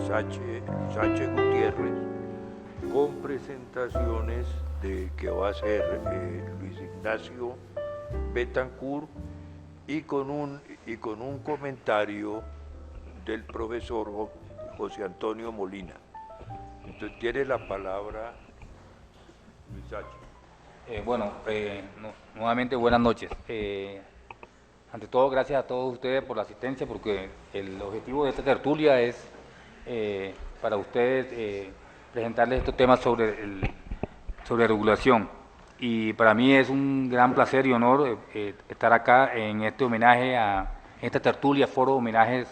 Sánchez Gutiérrez, con presentaciones de que va a ser Luis Ignacio Betancourt y con un comentario del profesor José Antonio Molina. Entonces tiene la palabra Luis Sánchez. Nuevamente buenas noches. Ante todo, gracias a todos ustedes por la asistencia, porque el objetivo de esta tertulia es para ustedes presentarles estos temas sobre regulación. Y para mí es un gran placer y honor estar acá en este homenaje esta tertulia, foro homenajes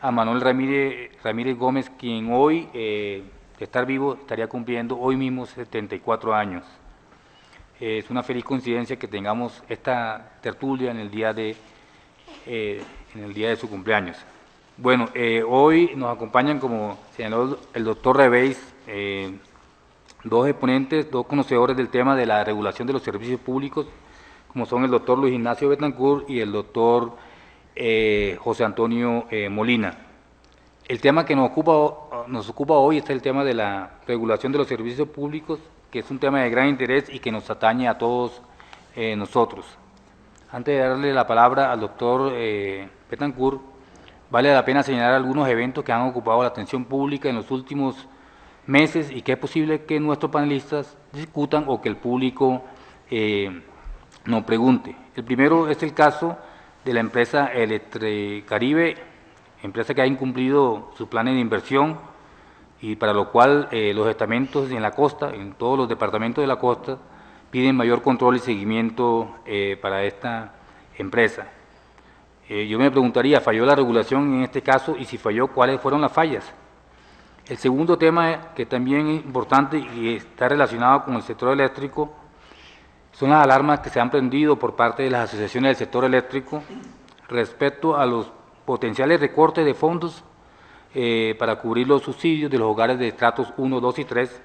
a Manuel Ramírez Gómez, quien hoy, de estar vivo, estaría cumpliendo hoy mismo 74 años. Es una feliz coincidencia que tengamos esta tertulia en el día de su cumpleaños. Bueno, hoy nos acompañan, como señaló el doctor Reveis, dos exponentes, dos conocedores del tema de la regulación de los servicios públicos, como son el doctor Luis Ignacio Betancourt y el doctor José Antonio Molina. El tema que nos ocupa hoy es el tema de la regulación de los servicios públicos, que es un tema de gran interés y que nos atañe a todos nosotros. Antes de darle la palabra al doctor Betancourt, vale la pena señalar algunos eventos que han ocupado la atención pública en los últimos meses y que es posible que nuestros panelistas discutan o que el público nos pregunte. El primero es el caso de la empresa Electricaribe, empresa que ha incumplido sus planes de inversión y para lo cual los estamentos en la costa, en todos los departamentos de la costa, piden mayor control y seguimiento para esta empresa. Yo me preguntaría, ¿falló la regulación en este caso? Y si falló, ¿cuáles fueron las fallas? El segundo tema que también es importante y está relacionado con el sector eléctrico son las alarmas que se han prendido por parte de las asociaciones del sector eléctrico respecto a los potenciales recortes de fondos para cubrir los subsidios de los hogares de estratos 1, 2 y 3,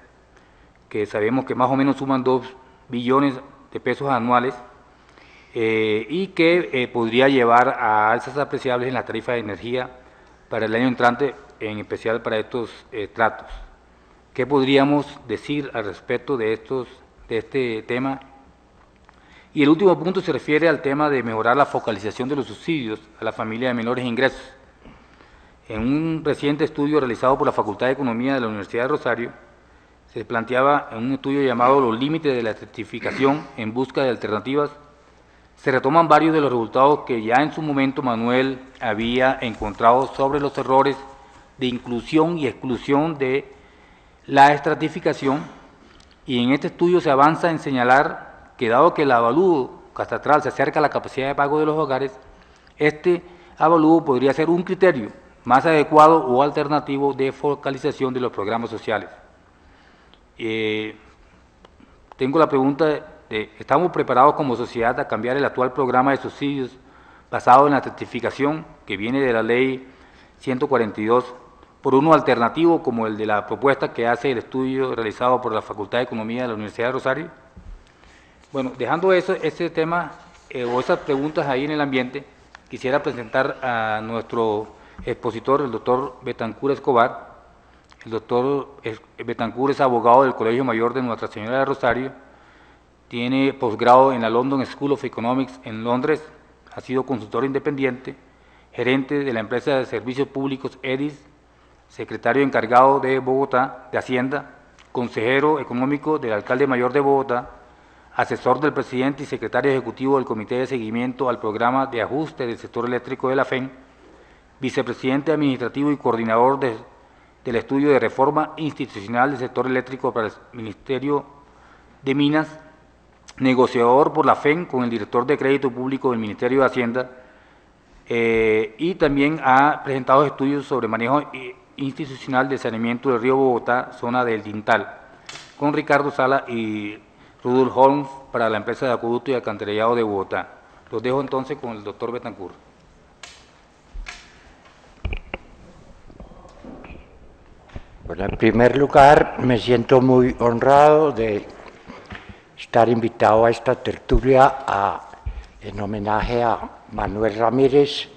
que sabemos que más o menos suman 2 billones de pesos anuales, y que podría llevar a alzas apreciables en la tarifa de energía para el año entrante, en especial para estos estratos. ¿Qué podríamos decir al respecto de este tema? Y el último punto se refiere al tema de mejorar la focalización de los subsidios a la familia de menores ingresos. En un reciente estudio realizado por la Facultad de Economía de la Universidad de Rosario, se planteaba en un estudio llamado Los límites de la estratificación en busca de alternativas. Se retoman varios de los resultados que ya en su momento Manuel había encontrado sobre los errores de inclusión y exclusión de la estratificación, y en este estudio se avanza en señalar que dado que el avalúo catastral se acerca a la capacidad de pago de los hogares, este avalúo podría ser un criterio más adecuado o alternativo de focalización de los programas sociales. Tengo la pregunta de, ¿estamos preparados como sociedad a cambiar el actual programa de subsidios basado en la certificación que viene de la ley 142 por uno alternativo como el de la propuesta que hace el estudio realizado por la Facultad de Economía de la Universidad de Rosario? Bueno, dejando ese tema o esas preguntas ahí en el ambiente, quisiera presentar a nuestro expositor, el doctor Betancourt Escobar. El doctor Betancourt es abogado del Colegio Mayor de Nuestra Señora de Rosario, tiene posgrado en la London School of Economics en Londres, ha sido consultor independiente, gerente de la empresa de servicios públicos EDIS, secretario encargado de Bogotá, de Hacienda, consejero económico del alcalde mayor de Bogotá, asesor del presidente y secretario ejecutivo del Comité de Seguimiento al Programa de Ajuste del Sector Eléctrico de la FEN, vicepresidente administrativo y coordinador del estudio de reforma institucional del sector eléctrico para el Ministerio de Minas, negociador por la FEN con el director de Crédito Público del Ministerio de Hacienda, y también ha presentado estudios sobre manejo institucional de saneamiento del río Bogotá, zona del Dintal, con Ricardo Sala y Rudolf Holmes para la empresa de acueducto y alcantarillado de Bogotá. Los dejo entonces con el doctor Betancourt. Bueno, en primer lugar, me siento muy honrado de estar invitado a esta tertulia en homenaje a Manuel Ramírez,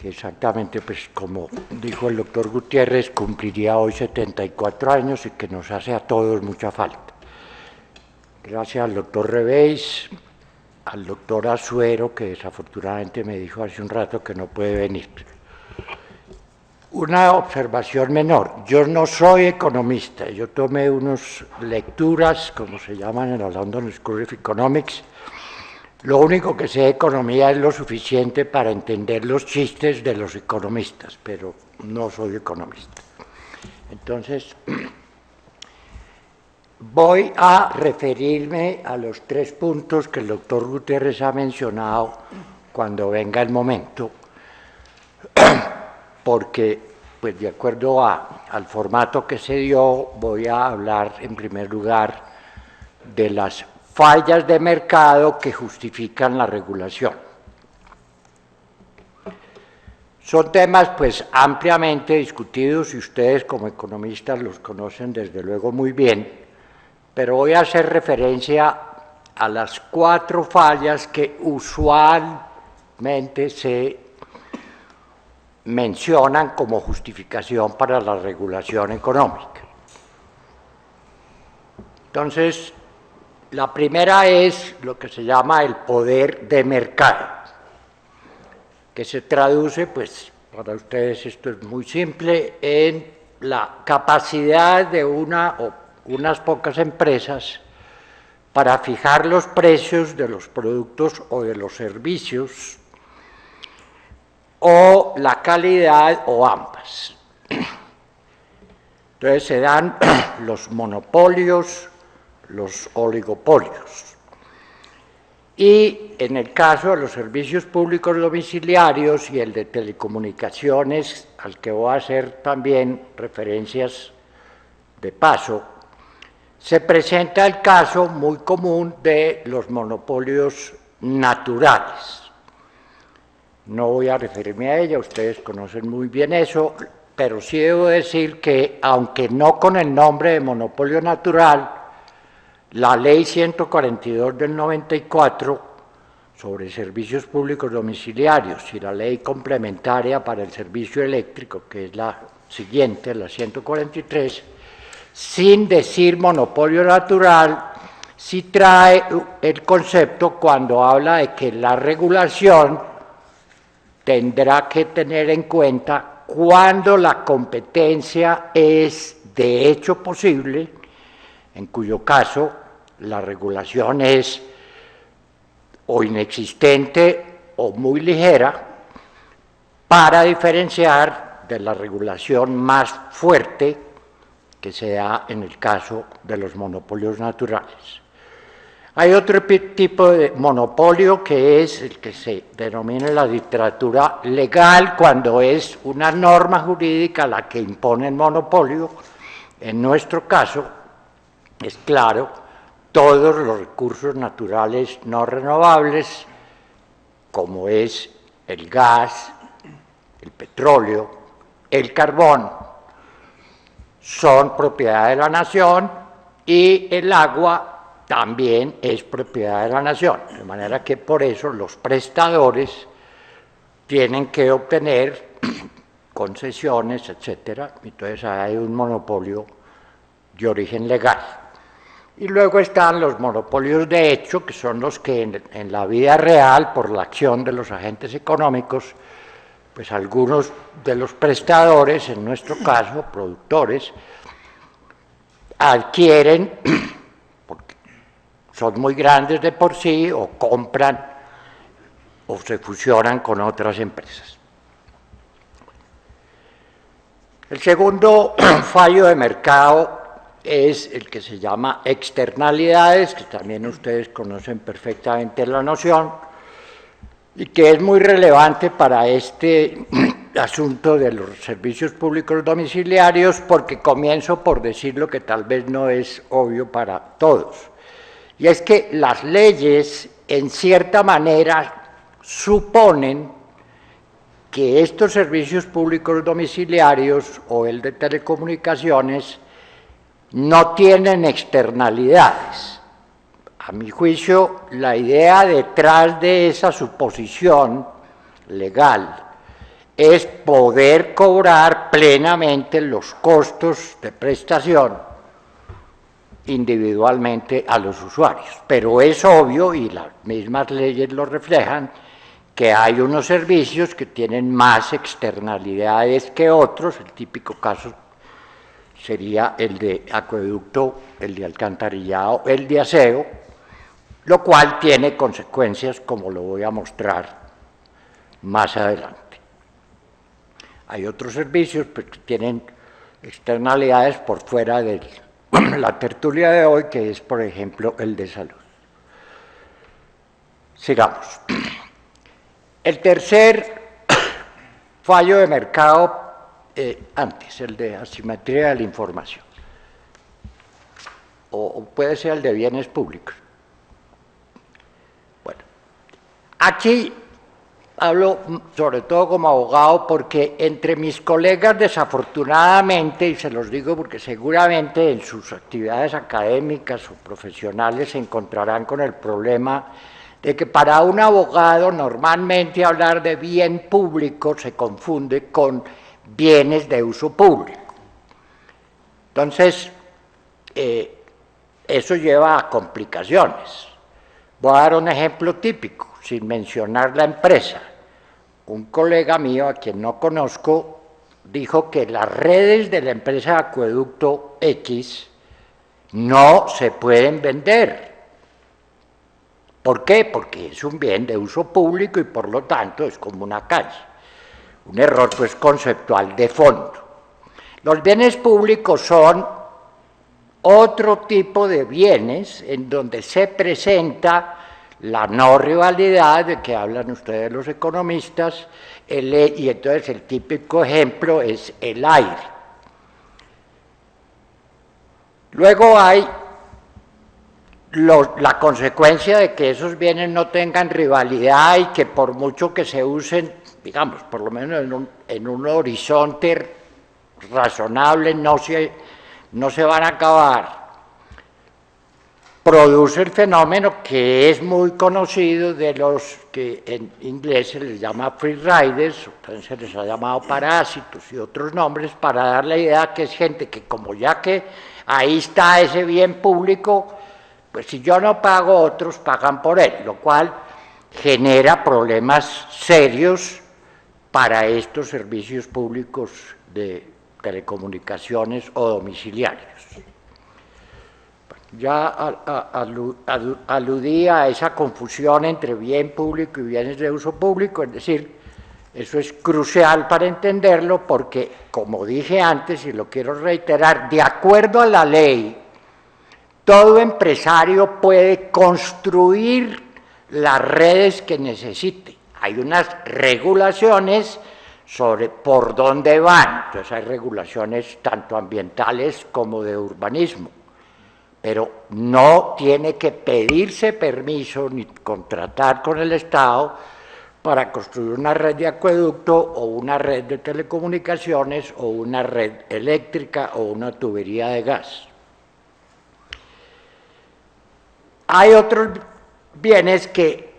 que exactamente, pues como dijo el doctor Gutiérrez, cumpliría hoy 74 años y que nos hace a todos mucha falta. Gracias al doctor Reveis, al doctor Azuero, que desafortunadamente me dijo hace un rato que no puede venir. Una observación menor, yo no soy economista, yo tomé unas lecturas, como se llaman en la London School of Economics. Lo único que sé de economía es lo suficiente para entender los chistes de los economistas, pero no soy economista. Entonces, voy a referirme a los 3 puntos que el doctor Gutiérrez ha mencionado cuando venga el momento, porque, pues de acuerdo al formato que se dio, voy a hablar en primer lugar de las fallas de mercado que justifican la regulación. Son temas pues ampliamente discutidos y ustedes como economistas los conocen desde luego muy bien, pero voy a hacer referencia a las 4 fallas que usualmente se mencionan como justificación para la regulación económica. Entonces, la primera es lo que se llama el poder de mercado, que se traduce, pues para ustedes esto es muy simple, en la capacidad de una o unas pocas empresas para fijar los precios de los productos o de los servicios, o la calidad, o ambas. Entonces se dan los monopolios, los oligopolios. Y en el caso de los servicios públicos domiciliarios y el de telecomunicaciones, al que voy a hacer también referencias de paso, se presenta el caso muy común de los monopolios naturales. No voy a referirme a ella, ustedes conocen muy bien eso, pero sí debo decir que, aunque no con el nombre de monopolio natural, la Ley 142 del 94 sobre servicios públicos domiciliarios y la Ley complementaria para el servicio eléctrico, que es la siguiente, la 143, sin decir monopolio natural, sí trae el concepto cuando habla de que la regulación tendrá que tener en cuenta cuando la competencia es de hecho posible, en cuyo caso la regulación es o inexistente o muy ligera, para diferenciar de la regulación más fuerte que se da en el caso de los monopolios naturales. Hay otro tipo de monopolio que es el que se denomina en la literatura legal, cuando es una norma jurídica la que impone el monopolio. En nuestro caso, es claro, todos los recursos naturales no renovables, como es el gas, el petróleo, el carbón, son propiedad de la nación, y el agua también es propiedad de la nación, de manera que por eso los prestadores tienen que obtener concesiones, etcétera. Entonces hay un monopolio de origen legal. Y luego están los monopolios de hecho, que son los que en la vida real, por la acción de los agentes económicos, pues algunos de los prestadores, en nuestro caso, productores, adquieren, porque son muy grandes de por sí, o compran o se fusionan con otras empresas. El segundo fallo de mercado es el que se llama externalidades, que también ustedes conocen perfectamente la noción, y que es muy relevante para este asunto de los servicios públicos domiciliarios, porque comienzo por decir lo que tal vez no es obvio para todos, y es que las leyes, en cierta manera, suponen que estos servicios públicos domiciliarios o el de telecomunicaciones no tienen externalidades. A mi juicio, la idea detrás de esa suposición legal es poder cobrar plenamente los costos de prestación individualmente a los usuarios. Pero es obvio, y las mismas leyes lo reflejan, que hay unos servicios que tienen más externalidades que otros. El típico caso sería el de acueducto, el de alcantarillado, el de aseo, lo cual tiene consecuencias, como lo voy a mostrar más adelante. Hay otros servicios pues, que tienen externalidades por fuera de la tertulia de hoy, que es, por ejemplo, el de salud. Sigamos. El tercer fallo de mercado, antes, el de asimetría de la información, o puede ser el de bienes públicos. Bueno, aquí hablo sobre todo como abogado porque entre mis colegas, desafortunadamente, y se los digo porque seguramente en sus actividades académicas o profesionales se encontrarán con el problema de que para un abogado normalmente hablar de bien público se confunde con bienes de uso público. Entonces, eso lleva a complicaciones. Voy a dar un ejemplo típico, sin mencionar la empresa. Un colega mío, a quien no conozco, dijo que las redes de la empresa Acueducto X no se pueden vender. ¿Por qué? Porque es un bien de uso público y por lo tanto es como una calle. Un error pues conceptual de fondo. Los bienes públicos son otro tipo de bienes en donde se presenta la no rivalidad de que hablan ustedes los economistas, y entonces el típico ejemplo es el aire. Luego hay la consecuencia de que esos bienes no tengan rivalidad y que por mucho que se usen, digamos, por lo menos en un horizonte razonable, no se van a acabar. Produce el fenómeno que es muy conocido de los que en inglés se les llama free riders, o se les ha llamado parásitos y otros nombres, para dar la idea que es gente que como ya que ahí está ese bien público, pues si yo no pago, otros pagan por él, lo cual genera problemas serios para estos servicios públicos de telecomunicaciones o domiciliarios. Ya aludí a esa confusión entre bien público y bienes de uso público, es decir, eso es crucial para entenderlo porque, como dije antes y lo quiero reiterar, de acuerdo a la ley, todo empresario puede construir las redes que necesite. Hay unas regulaciones sobre por dónde van, entonces hay regulaciones tanto ambientales como de urbanismo, pero no tiene que pedirse permiso ni contratar con el Estado para construir una red de acueducto o una red de telecomunicaciones o una red eléctrica o una tubería de gas. Hay otros bienes que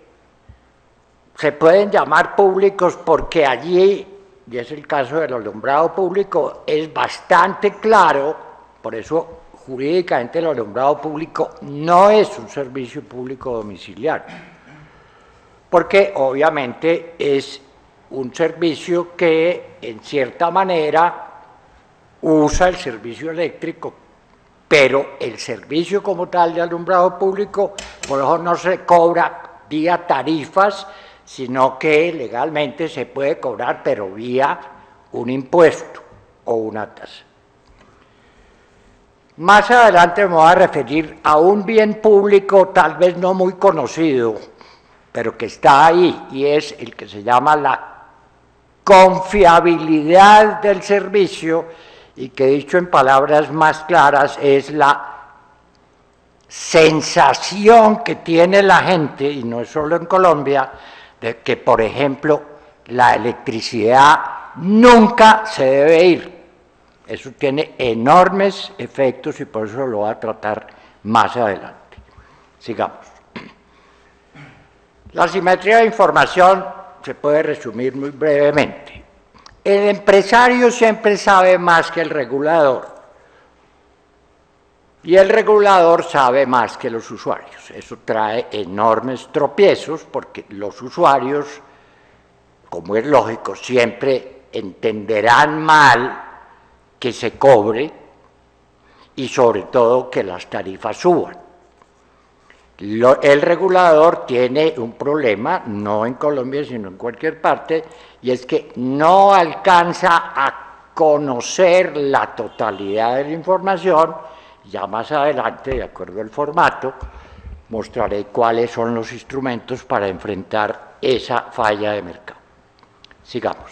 se pueden llamar públicos porque allí, y es el caso del alumbrado público, es bastante claro, por eso jurídicamente el alumbrado público no es un servicio público domiciliario, porque obviamente es un servicio que en cierta manera usa el servicio eléctrico, pero el servicio como tal de alumbrado público, por lo menos no se cobra vía tarifas, sino que legalmente se puede cobrar, pero vía un impuesto o una tasa. Más adelante me voy a referir a un bien público tal vez no muy conocido, pero que está ahí, y es el que se llama la confiabilidad del servicio, y que dicho en palabras más claras es la sensación que tiene la gente, y no es solo en Colombia, de que, por ejemplo, la electricidad nunca se debe ir. Eso tiene enormes efectos y por eso lo voy a tratar más adelante. Sigamos. La asimetría de información se puede resumir muy brevemente. El empresario siempre sabe más que el regulador y el regulador sabe más que los usuarios. Eso trae enormes tropiezos porque los usuarios, como es lógico, siempre entenderán mal que se cobre y sobre todo que las tarifas suban. El regulador tiene un problema, no en Colombia, sino en cualquier parte, y es que no alcanza a conocer la totalidad de la información. Ya más adelante, de acuerdo al formato, mostraré cuáles son los instrumentos para enfrentar esa falla de mercado. Sigamos.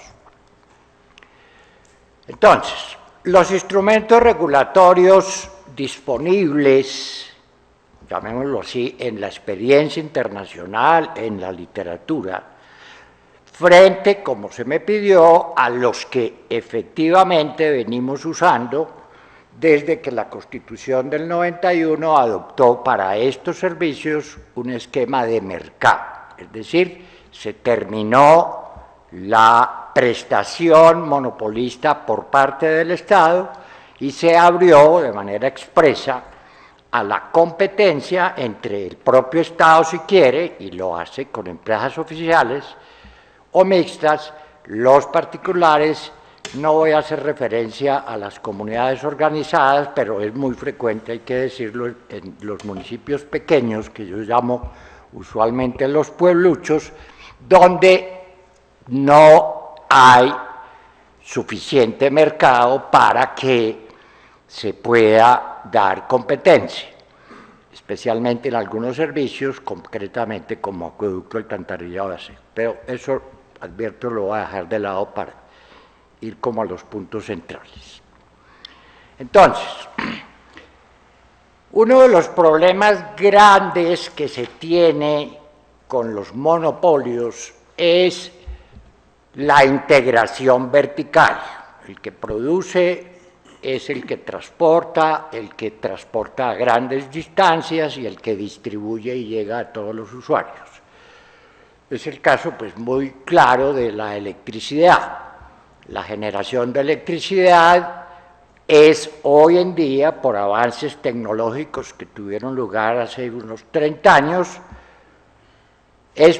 Entonces, los instrumentos regulatorios disponibles, llamémoslo así, en la experiencia internacional, en la literatura, frente, como se me pidió, a los que efectivamente venimos usando desde que la Constitución del 91 adoptó para estos servicios un esquema de mercado. Es decir, se terminó la prestación monopolista por parte del Estado y se abrió de manera expresa a la competencia entre el propio Estado, si quiere, y lo hace con empresas oficiales o mixtas, los particulares. No voy a hacer referencia a las comunidades organizadas, pero es muy frecuente, hay que decirlo, en los municipios pequeños, que yo llamo usualmente los puebluchos, donde no hay suficiente mercado para que se pueda dar competencia, especialmente en algunos servicios, concretamente como acueducto, alcantarillado, así. Pero eso, advierto, lo voy a dejar de lado para ir como a los puntos centrales. Entonces, uno de los problemas grandes que se tiene con los monopolios es la integración vertical. El que produce es el que transporta a grandes distancias y el que distribuye y llega a todos los usuarios. Es el caso pues muy claro de la electricidad. La generación de electricidad es hoy en día, por avances tecnológicos que tuvieron lugar hace unos 30 años, es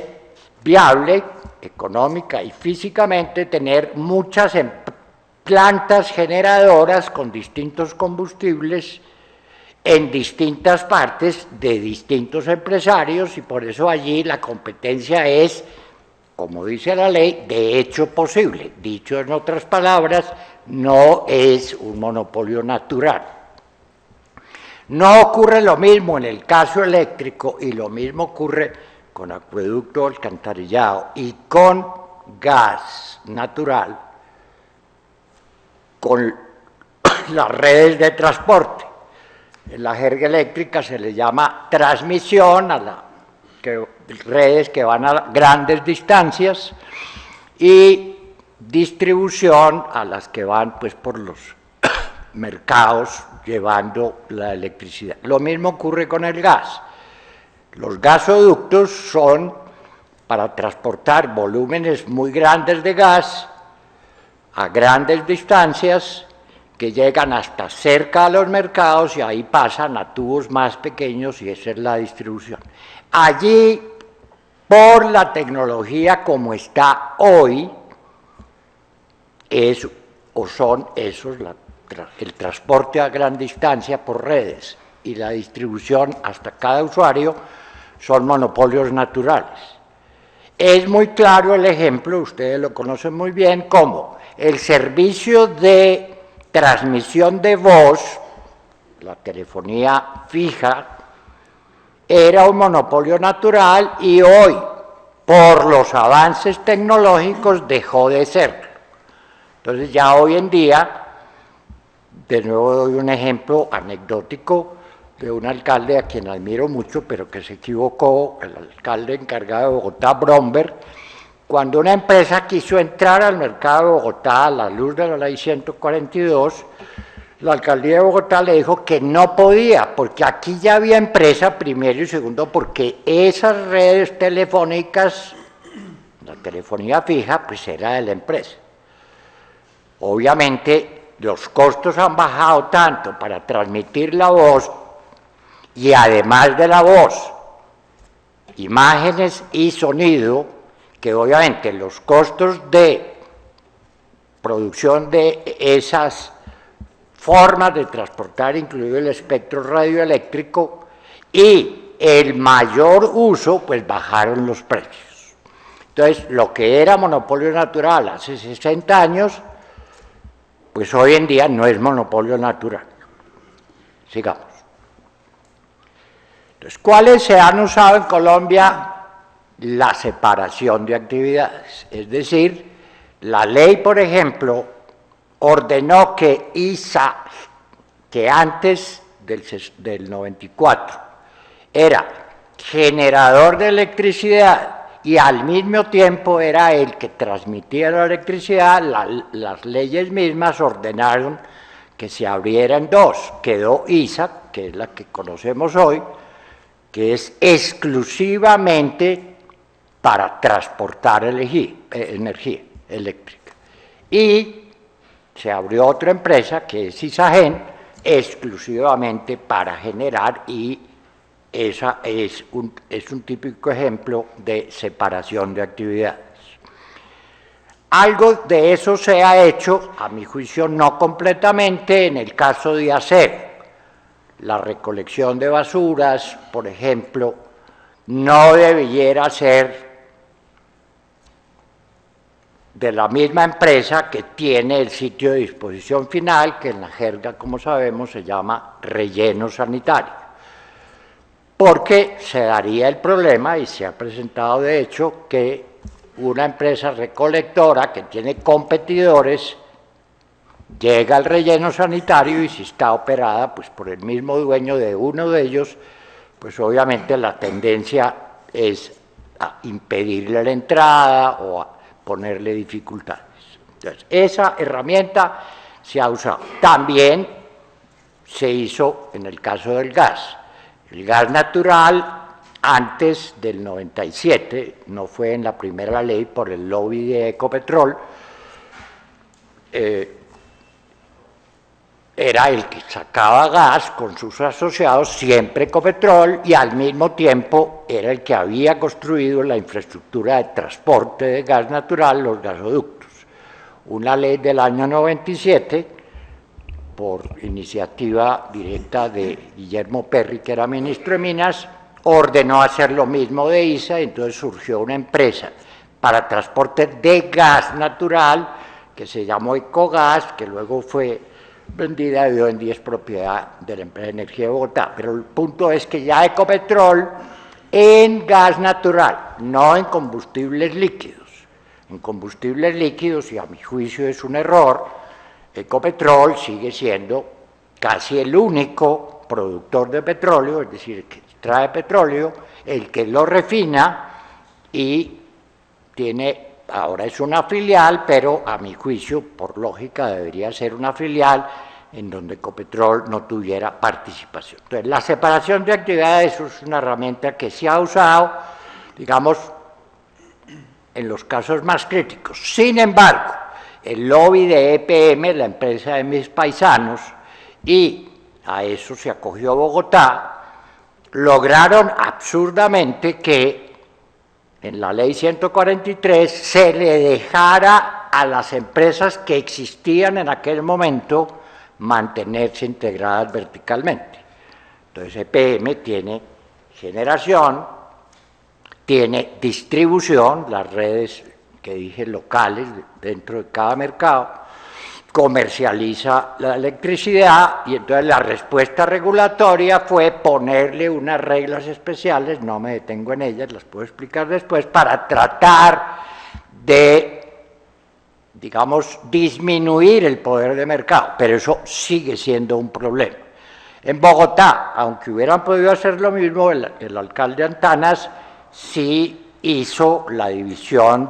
viable económica y físicamente tener muchas plantas generadoras con distintos combustibles en distintas partes de distintos empresarios, y por eso allí la competencia es, como dice la ley, de hecho posible. Dicho en otras palabras, no es un monopolio natural. No ocurre lo mismo en el caso eléctrico, y lo mismo ocurre con acueducto, alcantarillado y con gas natural, con las redes de transporte. En la jerga eléctrica se le llama transmisión a las redes que van a grandes distancias y distribución a las que van pues por los mercados llevando la electricidad. Lo mismo ocurre con el gas. Los gasoductos son para transportar volúmenes muy grandes de gas a grandes distancias que llegan hasta cerca a los mercados y ahí pasan a tubos más pequeños y esa es la distribución. Allí, por la tecnología como está hoy, son esos, el transporte a gran distancia por redes y la distribución hasta cada usuario, son monopolios naturales. Es muy claro el ejemplo, ustedes lo conocen muy bien, como el servicio de transmisión de voz, la telefonía fija, era un monopolio natural y hoy, por los avances tecnológicos, dejó de ser. Entonces ya hoy en día, de nuevo doy un ejemplo anecdótico de un alcalde a quien admiro mucho, pero que se equivocó, el alcalde encargado de Bogotá, Bromberg, cuando una empresa quiso entrar al mercado de Bogotá a la luz de la ley 142, la alcaldía de Bogotá le dijo que no podía, porque aquí ya había empresa, primero, y segundo, porque esas redes telefónicas, la telefonía fija, pues era de la empresa. obviamente los costos han bajado tanto para transmitir la voz y además de la voz, imágenes y sonido, que obviamente los costos de producción de esas formas de transportar, incluido el espectro radioeléctrico, y el mayor uso, pues bajaron los precios. Entonces, lo que era monopolio natural hace 60 años, pues hoy en día no es monopolio natural. Sigamos. Entonces, ¿cuáles se han usado en Colombia? La separación de actividades. Es decir, la ley, por ejemplo, ordenó que ISA, que antes del 94 era generador de electricidad y al mismo tiempo era el que transmitía la electricidad, las leyes mismas ordenaron que se abriera en dos. Quedó ISA, que es la que conocemos hoy, que es exclusivamente para transportar energía eléctrica. Y se abrió otra empresa, que es ISAGEN, exclusivamente para generar, y esa es un típico ejemplo de separación de actividades. Algo de eso se ha hecho, a mi juicio no completamente, en el caso de ASER. La recolección de basuras, por ejemplo, no debiera ser de la misma empresa que tiene el sitio de disposición final, que en la jerga, como sabemos, se llama relleno sanitario. Porque se daría el problema, y se ha presentado de hecho, que una empresa recolectora que tiene competidores llega al relleno sanitario, y si está operada pues por el mismo dueño de uno de ellos, pues obviamente la tendencia es a impedirle la entrada o a ponerle dificultades. Entonces, esa herramienta se ha usado. También se hizo en el caso del gas. El gas natural, antes del 97, no fue en la primera ley por el lobby de Ecopetrol, era el que sacaba gas con sus asociados, siempre Ecopetrol, y al mismo tiempo era el que había construido la infraestructura de transporte de gas natural, los gasoductos. Una ley del año 97, por iniciativa directa de Guillermo Perry, que era ministro de Minas, ordenó hacer lo mismo de ISA, y entonces surgió una empresa para transporte de gas natural que se llamó Ecogas, que luego fue vendida y hoy en día es propiedad de la empresa de energía de Bogotá. Pero el punto es que ya Ecopetrol en gas natural, no en combustibles líquidos. En combustibles líquidos, y a mi juicio es un error, Ecopetrol sigue siendo casi el único productor de petróleo, es decir, el que extrae petróleo, el que lo refina, y ahora es una filial, pero a mi juicio, por lógica, debería ser una filial en donde Ecopetrol no tuviera participación. Entonces, la separación de actividades es una herramienta que se ha usado, digamos, en los casos más críticos. Sin embargo, el lobby de EPM, la empresa de mis paisanos, y a eso se acogió Bogotá, lograron absurdamente que en la ley 143 se le dejara a las empresas que existían en aquel momento mantenerse integradas verticalmente. Entonces EPM tiene generación, tiene distribución, las redes que dije locales dentro de cada mercado, comercializa la electricidad, y entonces la respuesta regulatoria fue ponerle unas reglas especiales, no me detengo en ellas, las puedo explicar después, para tratar de, digamos, disminuir el poder de mercado, pero eso sigue siendo un problema. En Bogotá, aunque hubieran podido hacer lo mismo, el alcalde Antanas sí hizo la división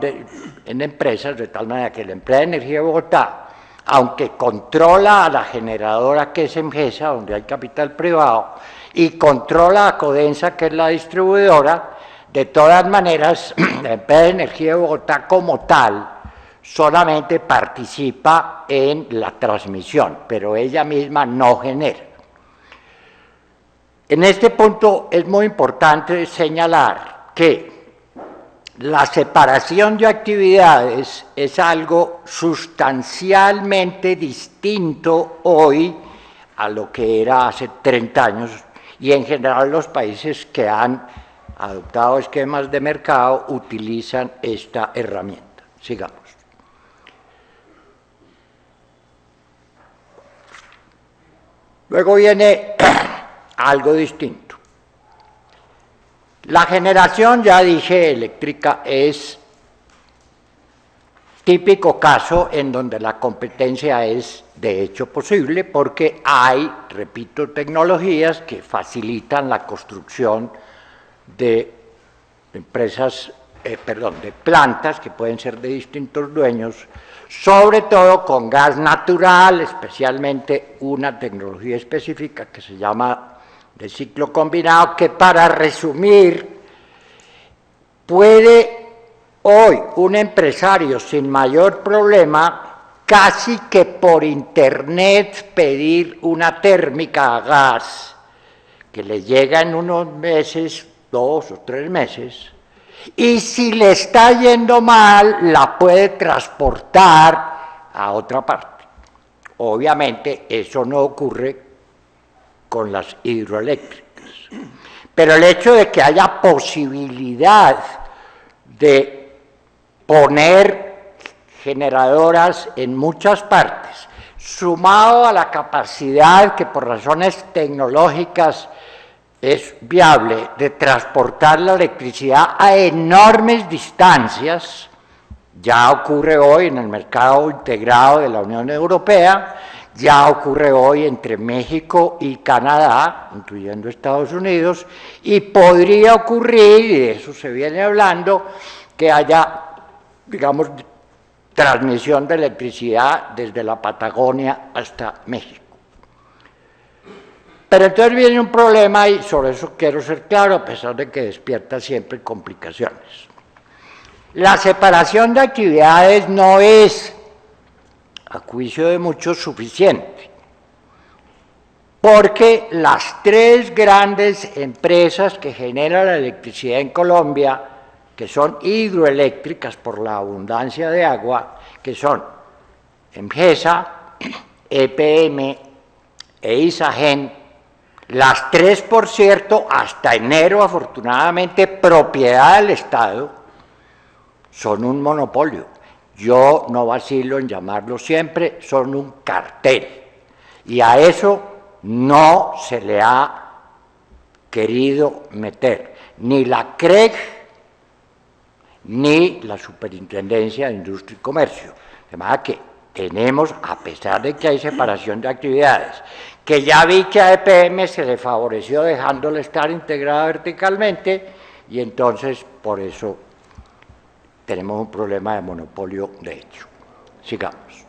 en empresas, de tal manera que la empresa de energía de Bogotá, aunque controla a la generadora, que es Emgesa, donde hay capital privado, y controla a Codensa, que es la distribuidora, de todas maneras, la empresa de energía de Bogotá como tal solamente participa en la transmisión, pero ella misma no genera. En este punto es muy importante señalar que la separación de actividades es algo sustancialmente distinto hoy a lo que era hace 30 años, y en general los países que han adoptado esquemas de mercado utilizan esta herramienta. Sigamos. Luego viene algo distinto. La generación, ya dije, eléctrica es típico caso en donde la competencia es de hecho posible porque hay, repito, tecnologías que facilitan la construcción de empresas, de plantas que pueden ser de distintos dueños, sobre todo con gas natural, especialmente una tecnología específica que se llama de ciclo combinado, que para resumir, puede hoy un empresario sin mayor problema, casi que por internet, pedir una térmica a gas que le llega en unos meses, 2 o 3 meses, y si le está yendo mal, la puede transportar a otra parte. Obviamente eso no ocurre con las hidroeléctricas, pero el hecho de que haya posibilidad de poner generadoras en muchas partes, sumado a la capacidad que por razones tecnológicas es viable de transportar la electricidad a enormes distancias, ya ocurre hoy en el mercado integrado de la Unión Europea, ya ocurre hoy entre México y Canadá, incluyendo Estados Unidos, y podría ocurrir, y de eso se viene hablando, que haya, digamos, transmisión de electricidad desde la Patagonia hasta México. Pero entonces viene un problema y sobre eso quiero ser claro, a pesar de que despierta siempre complicaciones. La separación de actividades no es, a juicio de muchos, suficiente, porque las 3 grandes empresas que generan la electricidad en Colombia, que son hidroeléctricas por la abundancia de agua, que son Emgesa, EPM e Isagen, las 3, por cierto, hasta enero, afortunadamente, propiedad del Estado, son un monopolio. Yo no vacilo en llamarlo siempre, son un cartel. Y a eso no se le ha querido meter ni la CREG ni la Superintendencia de Industria y Comercio. De manera que tenemos, a pesar de que hay separación de actividades, que ya vi que a EPM se le favoreció dejándole estar integrada verticalmente, y entonces por eso tenemos un problema de monopolio de hecho. Sigamos.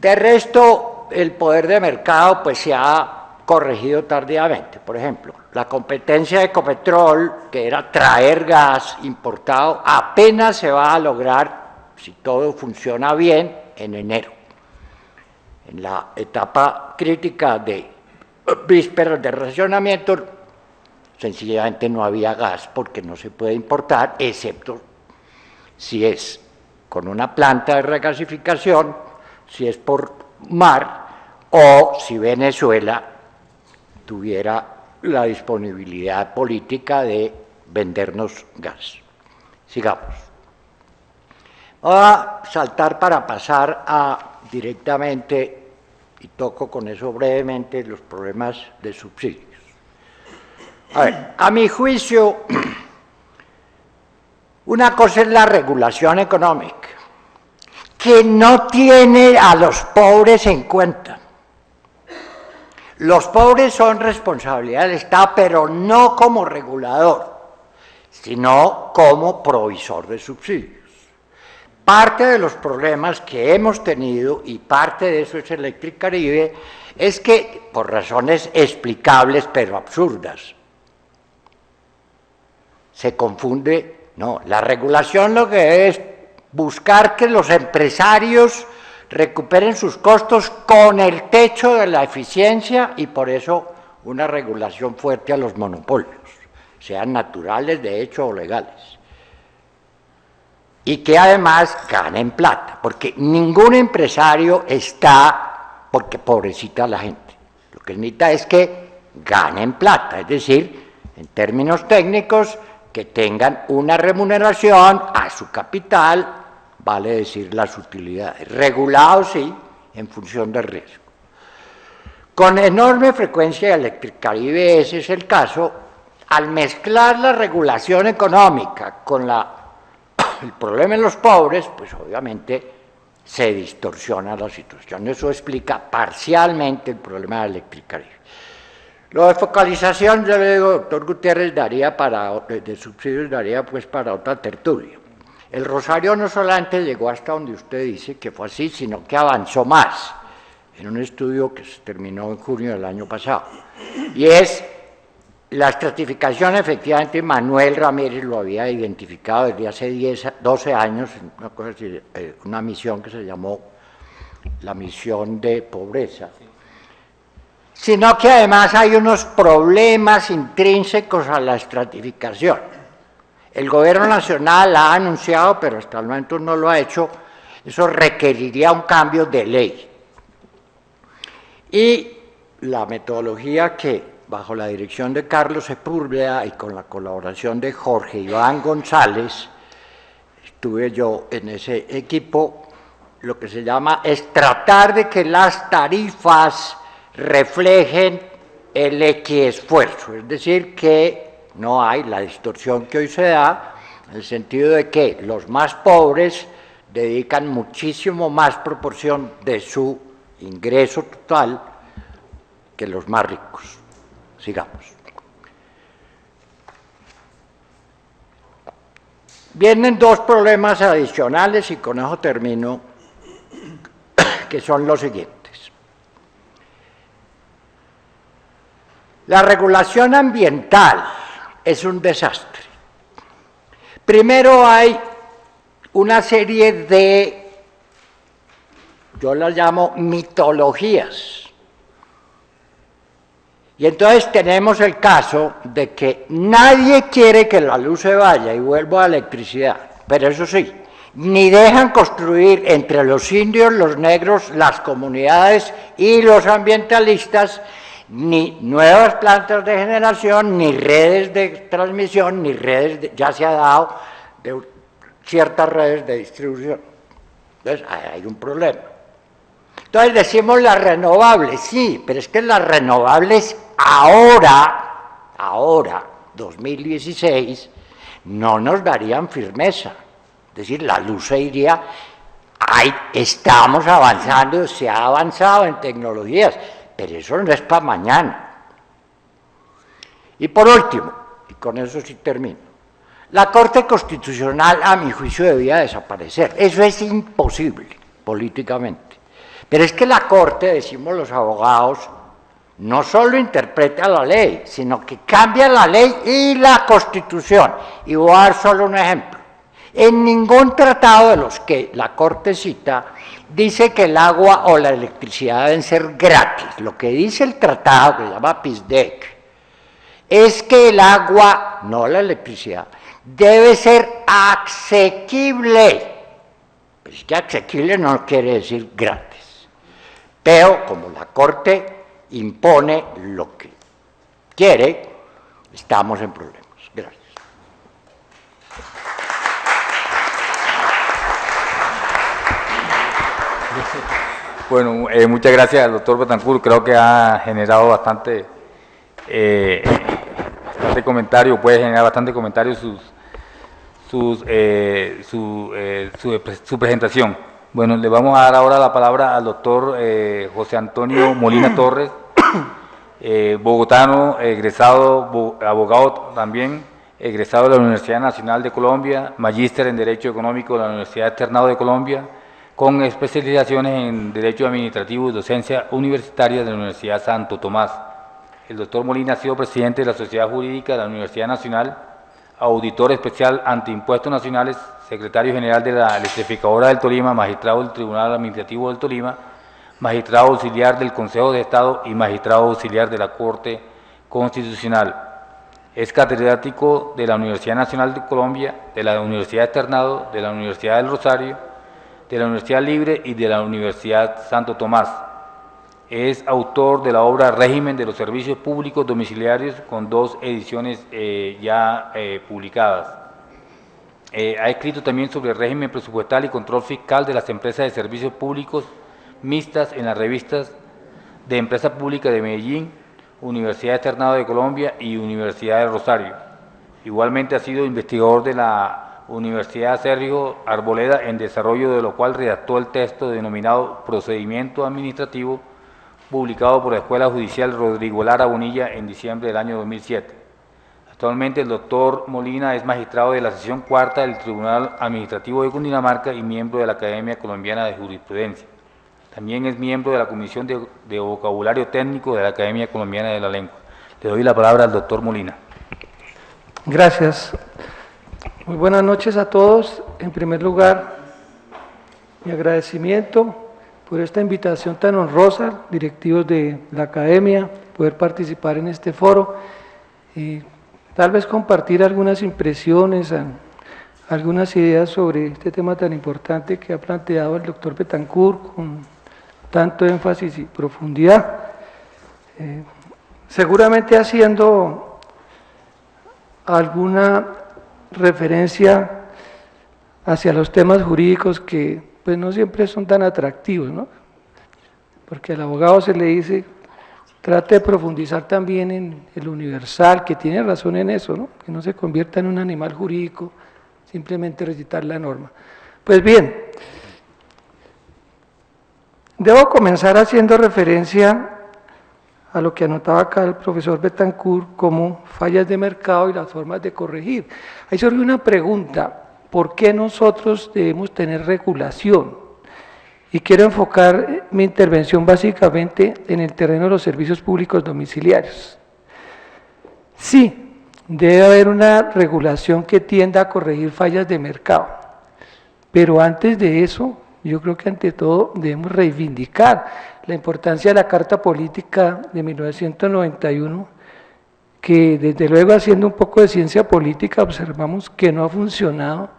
De resto, el poder de mercado pues se ha corregido tardíamente. Por ejemplo, la competencia de Ecopetrol, que era traer gas importado, apenas se va a lograr, si todo funciona bien, en enero. En la etapa crítica de vísperas de racionamiento, sencillamente no había gas porque no se puede importar, excepto si es con una planta de regasificación, si es por mar, o si Venezuela tuviera la disponibilidad política de vendernos gas. Sigamos. Voy a saltar para pasar a directamente, y toco con eso brevemente, los problemas de subsidios. A ver, a mi juicio, una cosa es la regulación económica, que no tiene a los pobres en cuenta. Los pobres son responsabilidad del Estado, pero no como regulador, sino como provisor de subsidios. Parte de los problemas que hemos tenido, y parte de eso es Electricaribe, es que, por razones explicables pero absurdas, se confunde No, la regulación lo que es buscar que los empresarios recuperen sus costos con el techo de la eficiencia y por eso una regulación fuerte a los monopolios, sean naturales de hecho o legales. Y que además ganen plata, porque ningún empresario está porque pobrecita la gente. Lo que necesita es que ganen plata, es decir, en términos técnicos, que tengan una remuneración a su capital, vale decir las utilidades, regulado sí, en función del riesgo. Con enorme frecuencia Electricaribe, ese es el caso, al mezclar la regulación económica con el problema de los pobres, pues obviamente se distorsiona la situación. Eso explica parcialmente el problema de Electricaribe. Lo de focalización, yo le digo, doctor Gutiérrez, de subsidios daría pues para otra tertulia. El Rosario no solamente llegó hasta donde usted dice que fue así, sino que avanzó más en un estudio que se terminó en junio del año pasado. Y es la estratificación, efectivamente, Manuel Ramírez lo había identificado desde hace 12 años, una misión que se llamó la misión de pobreza. Sino que además hay unos problemas intrínsecos a la estratificación. El gobierno nacional ha anunciado, pero hasta el momento no lo ha hecho, eso requeriría un cambio de ley. Y la metodología que, bajo la dirección de Carlos Sepúlveda y con la colaboración de Jorge Iván González, estuve yo en ese equipo, lo que se llama es tratar de que las tarifas reflejen el equiesfuerzo, es decir, que no hay la distorsión que hoy se da, en el sentido de que los más pobres dedican muchísimo más proporción de su ingreso total que los más ricos. Sigamos. Vienen dos problemas adicionales y con eso termino, que son los siguientes. La regulación ambiental es un desastre. Primero hay una serie de, yo las llamo mitologías. Y entonces tenemos el caso de que nadie quiere que la luz se vaya, y vuelvo a la electricidad, pero eso sí, ni dejan construir entre los indios, los negros, las comunidades y los ambientalistas, ni nuevas plantas de generación, ni redes de transmisión, ni redes, ya se ha dado de ciertas redes de distribución. Entonces, hay un problema. Entonces decimos las renovables, sí, pero es que las renovables ahora, 2016, no nos darían firmeza. Es decir, la luz se iría, estamos avanzando, se ha avanzado en tecnologías, pero eso no es para mañana. Y por último, y con eso sí termino, la Corte Constitucional, a mi juicio, debía desaparecer. Eso es imposible políticamente. Pero es que la Corte, decimos los abogados, no solo interpreta la ley, sino que cambia la ley y la Constitución. Y voy a dar solo un ejemplo. En ningún tratado de los que la Corte cita dice que el agua o la electricidad deben ser gratis. Lo que dice el tratado, que se llama PISDEC, es que el agua, no la electricidad, debe ser asequible. Pero es que asequible no quiere decir gratis. Pero como la Corte impone lo que quiere, estamos en problemas. Gracias. Bueno, muchas gracias al doctor Betancur. Creo que ha generado bastante comentario, puede generar bastante comentario su presentación. Bueno, le vamos a dar ahora la palabra al doctor José Antonio Molina Torres, bogotano, egresado, abogado también, egresado de la Universidad Nacional de Colombia, magíster en Derecho Económico de la Universidad Externado de Colombia, con especializaciones en Derecho Administrativo y Docencia Universitaria de la Universidad Santo Tomás. El doctor Molina ha sido presidente de la Sociedad Jurídica de la Universidad Nacional, auditor especial ante impuestos nacionales, secretario general de la Electrificadora del Tolima, magistrado del Tribunal Administrativo del Tolima, magistrado auxiliar del Consejo de Estado y magistrado auxiliar de la Corte Constitucional. Es catedrático de la Universidad Nacional de Colombia, de la Universidad Externado, de la Universidad del Rosario, de la Universidad Libre y de la Universidad Santo Tomás. Es autor de la obra Régimen de los Servicios Públicos Domiciliarios, con 2 ediciones ya publicadas. Ha escrito también sobre el régimen presupuestal y control fiscal de las empresas de servicios públicos mixtas en las revistas de Empresa Pública de Medellín, Universidad Externado de Colombia y Universidad del Rosario. Igualmente ha sido investigador de la Universidad Sergio Arboleda, en desarrollo de lo cual redactó el texto denominado Procedimiento Administrativo, publicado por la Escuela Judicial Rodrigo Lara Bonilla en diciembre del año 2007. Actualmente el doctor Molina es magistrado de la sección 4ª del Tribunal Administrativo de Cundinamarca y miembro de la Academia Colombiana de Jurisprudencia. También es miembro de la Comisión de Vocabulario Técnico de la Academia Colombiana de la Lengua. Le doy la palabra al doctor Molina. Gracias. Muy buenas noches a todos. En primer lugar, mi agradecimiento por esta invitación tan honrosa, directivos de la Academia, poder participar en este foro y tal vez compartir algunas impresiones, algunas ideas sobre este tema tan importante que ha planteado el doctor Betancourt con tanto énfasis y profundidad. Seguramente haciendo alguna referencia hacia los temas jurídicos que pues no siempre son tan atractivos, ¿no? Porque al abogado se le dice, trate de profundizar también en el universal, que tiene razón en eso, ¿no? Que no se convierta en un animal jurídico, simplemente recitar la norma. Pues bien, debo comenzar haciendo referencia a lo que anotaba acá el profesor Betancourt como fallas de mercado y las formas de corregir. Ahí surge una pregunta, ¿por qué nosotros debemos tener regulación? Y quiero enfocar mi intervención básicamente en el terreno de los servicios públicos domiciliarios. Sí, debe haber una regulación que tienda a corregir fallas de mercado, pero antes de eso, yo creo que ante todo debemos reivindicar la importancia de la Carta Política de 1991, que desde luego haciendo un poco de ciencia política observamos que no ha funcionado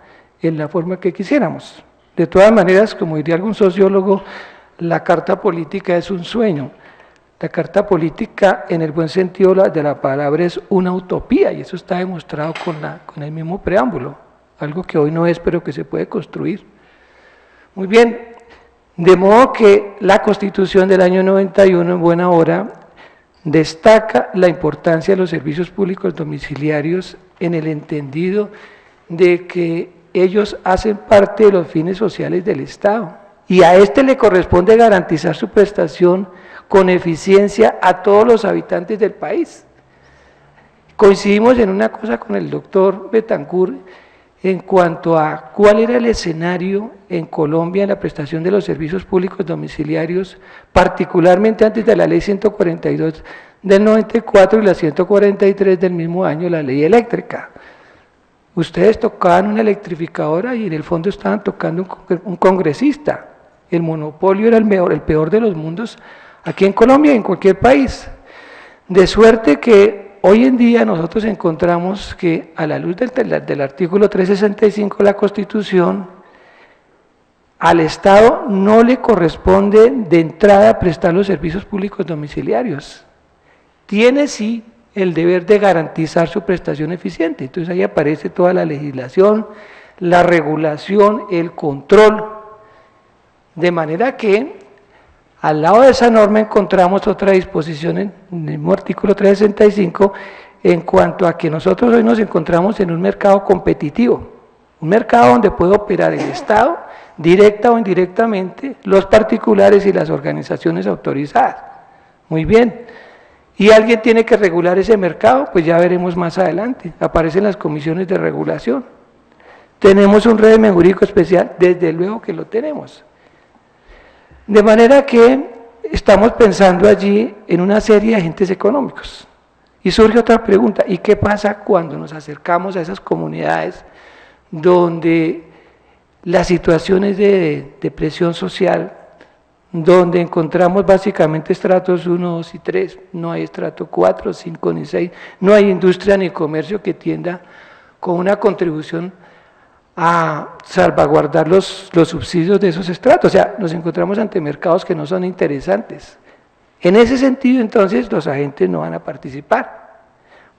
en la forma que quisiéramos. De todas maneras, como diría algún sociólogo, la Carta Política es un sueño. La Carta Política, en el buen sentido de la palabra, es una utopía, y eso está demostrado con el mismo preámbulo, algo que hoy no es, pero que se puede construir. Muy bien, de modo que la Constitución del año 91, en buena hora, destaca la importancia de los servicios públicos domiciliarios en el entendido de que ellos hacen parte de los fines sociales del Estado y a este le corresponde garantizar su prestación con eficiencia a todos los habitantes del país. Coincidimos en una cosa con el doctor Betancourt en cuanto a cuál era el escenario en Colombia en la prestación de los servicios públicos domiciliarios, particularmente antes de la ley 142 del 94 y la 143 del mismo año, la ley eléctrica. Ustedes tocaban una electrificadora y en el fondo estaban tocando un congresista. El monopolio era el peor de los mundos aquí en Colombia y en cualquier país. De suerte que hoy en día nosotros encontramos que a la luz del artículo 365 de la Constitución, al Estado no le corresponde de entrada prestar los servicios públicos domiciliarios. Tiene sí el deber de garantizar su prestación eficiente. Entonces ahí aparece toda la legislación, la regulación, el control, de manera que al lado de esa norma encontramos otra disposición en el mismo artículo 365 en cuanto a que nosotros hoy nos encontramos en un mercado competitivo, un mercado donde puede operar el Estado, directa o indirectamente, los particulares y las organizaciones autorizadas. Muy bien. ¿Y alguien tiene que regular ese mercado? Pues ya veremos más adelante, aparecen las comisiones de regulación. ¿Tenemos un régimen jurídico especial? Desde luego que lo tenemos. De manera que estamos pensando allí en una serie de agentes económicos. Y surge otra pregunta, ¿y qué pasa cuando nos acercamos a esas comunidades donde las situaciones de depresión social, donde encontramos básicamente estratos 1, 2 y 3, no hay estrato 4, 5 ni 6, no hay industria ni comercio que tienda con una contribución a salvaguardar los subsidios de esos estratos? O sea, nos encontramos ante mercados que no son interesantes. En ese sentido, entonces, los agentes no van a participar.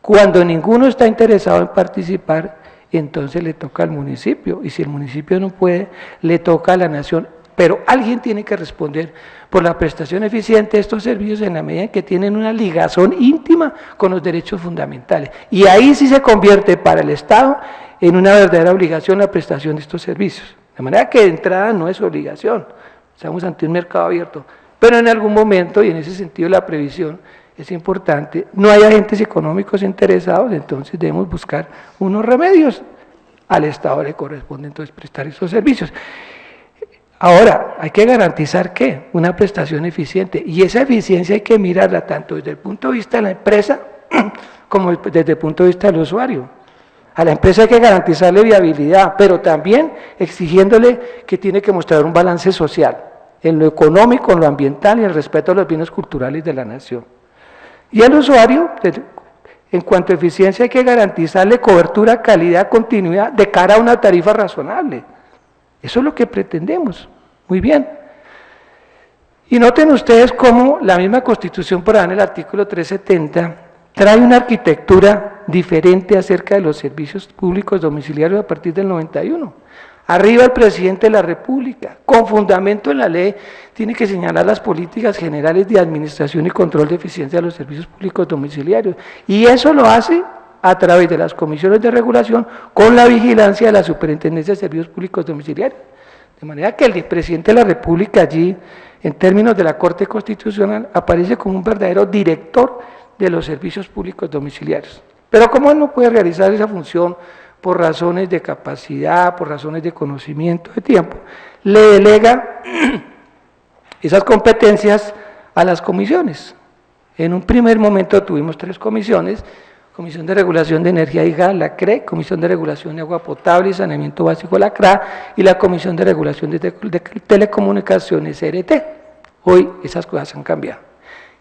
Cuando ninguno está interesado en participar, entonces le toca al municipio, y si el municipio no puede, le toca a la nación. Pero alguien tiene que responder por la prestación eficiente de estos servicios en la medida en que tienen una ligazón íntima con los derechos fundamentales. Y ahí sí se convierte para el Estado en una verdadera obligación la prestación de estos servicios. De manera que de entrada no es obligación, estamos ante un mercado abierto. Pero en algún momento, y en ese sentido la previsión es importante, no hay agentes económicos interesados, entonces debemos buscar unos remedios. Al Estado le corresponde entonces prestar esos servicios. Ahora, hay que garantizar ¿qué? Una prestación eficiente, y esa eficiencia hay que mirarla tanto desde el punto de vista de la empresa como desde el punto de vista del usuario. A la empresa hay que garantizarle viabilidad, pero también exigiéndole que tiene que mostrar un balance social, en lo económico, en lo ambiental y el respeto a los bienes culturales de la nación. Y al usuario, en cuanto a eficiencia, hay que garantizarle cobertura, calidad, continuidad de cara a una tarifa razonable. Eso es lo que pretendemos. Muy bien. Y noten ustedes cómo la misma Constitución, por ejemplo, en el artículo 370, trae una arquitectura diferente acerca de los servicios públicos domiciliarios a partir del 91. Arriba el presidente de la República, con fundamento en la ley, tiene que señalar las políticas generales de administración y control de eficiencia de los servicios públicos domiciliarios. Y eso lo hace a través de las comisiones de regulación con la vigilancia de la Superintendencia de Servicios Públicos Domiciliarios. De manera que el presidente de la República allí, en términos de la Corte Constitucional, aparece como un verdadero director de los servicios públicos domiciliarios. Pero como él no puede realizar esa función por razones de capacidad, por razones de conocimiento, de tiempo, le delega esas competencias a las comisiones. En un primer momento tuvimos 3 comisiones: Comisión de Regulación de Energía y Gas, la CRE, Comisión de Regulación de Agua Potable y Saneamiento Básico, la CRA, y la Comisión de Regulación de Telecomunicaciones, CRT. Hoy esas cosas han cambiado.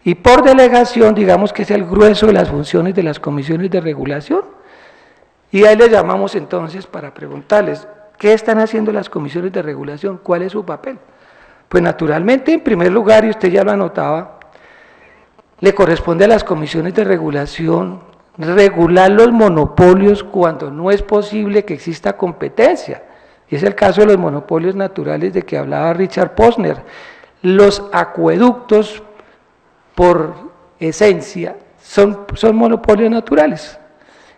Y por delegación, digamos que es el grueso de las funciones de las comisiones de regulación. Y ahí les llamamos entonces para preguntarles, ¿qué están haciendo las comisiones de regulación? ¿Cuál es su papel? Pues naturalmente, en primer lugar, y usted ya lo anotaba, le corresponde a las comisiones de regulación regular los monopolios cuando no es posible que exista competencia. Y es el caso de los monopolios naturales de que hablaba Richard Posner. Los acueductos, por esencia, son monopolios naturales.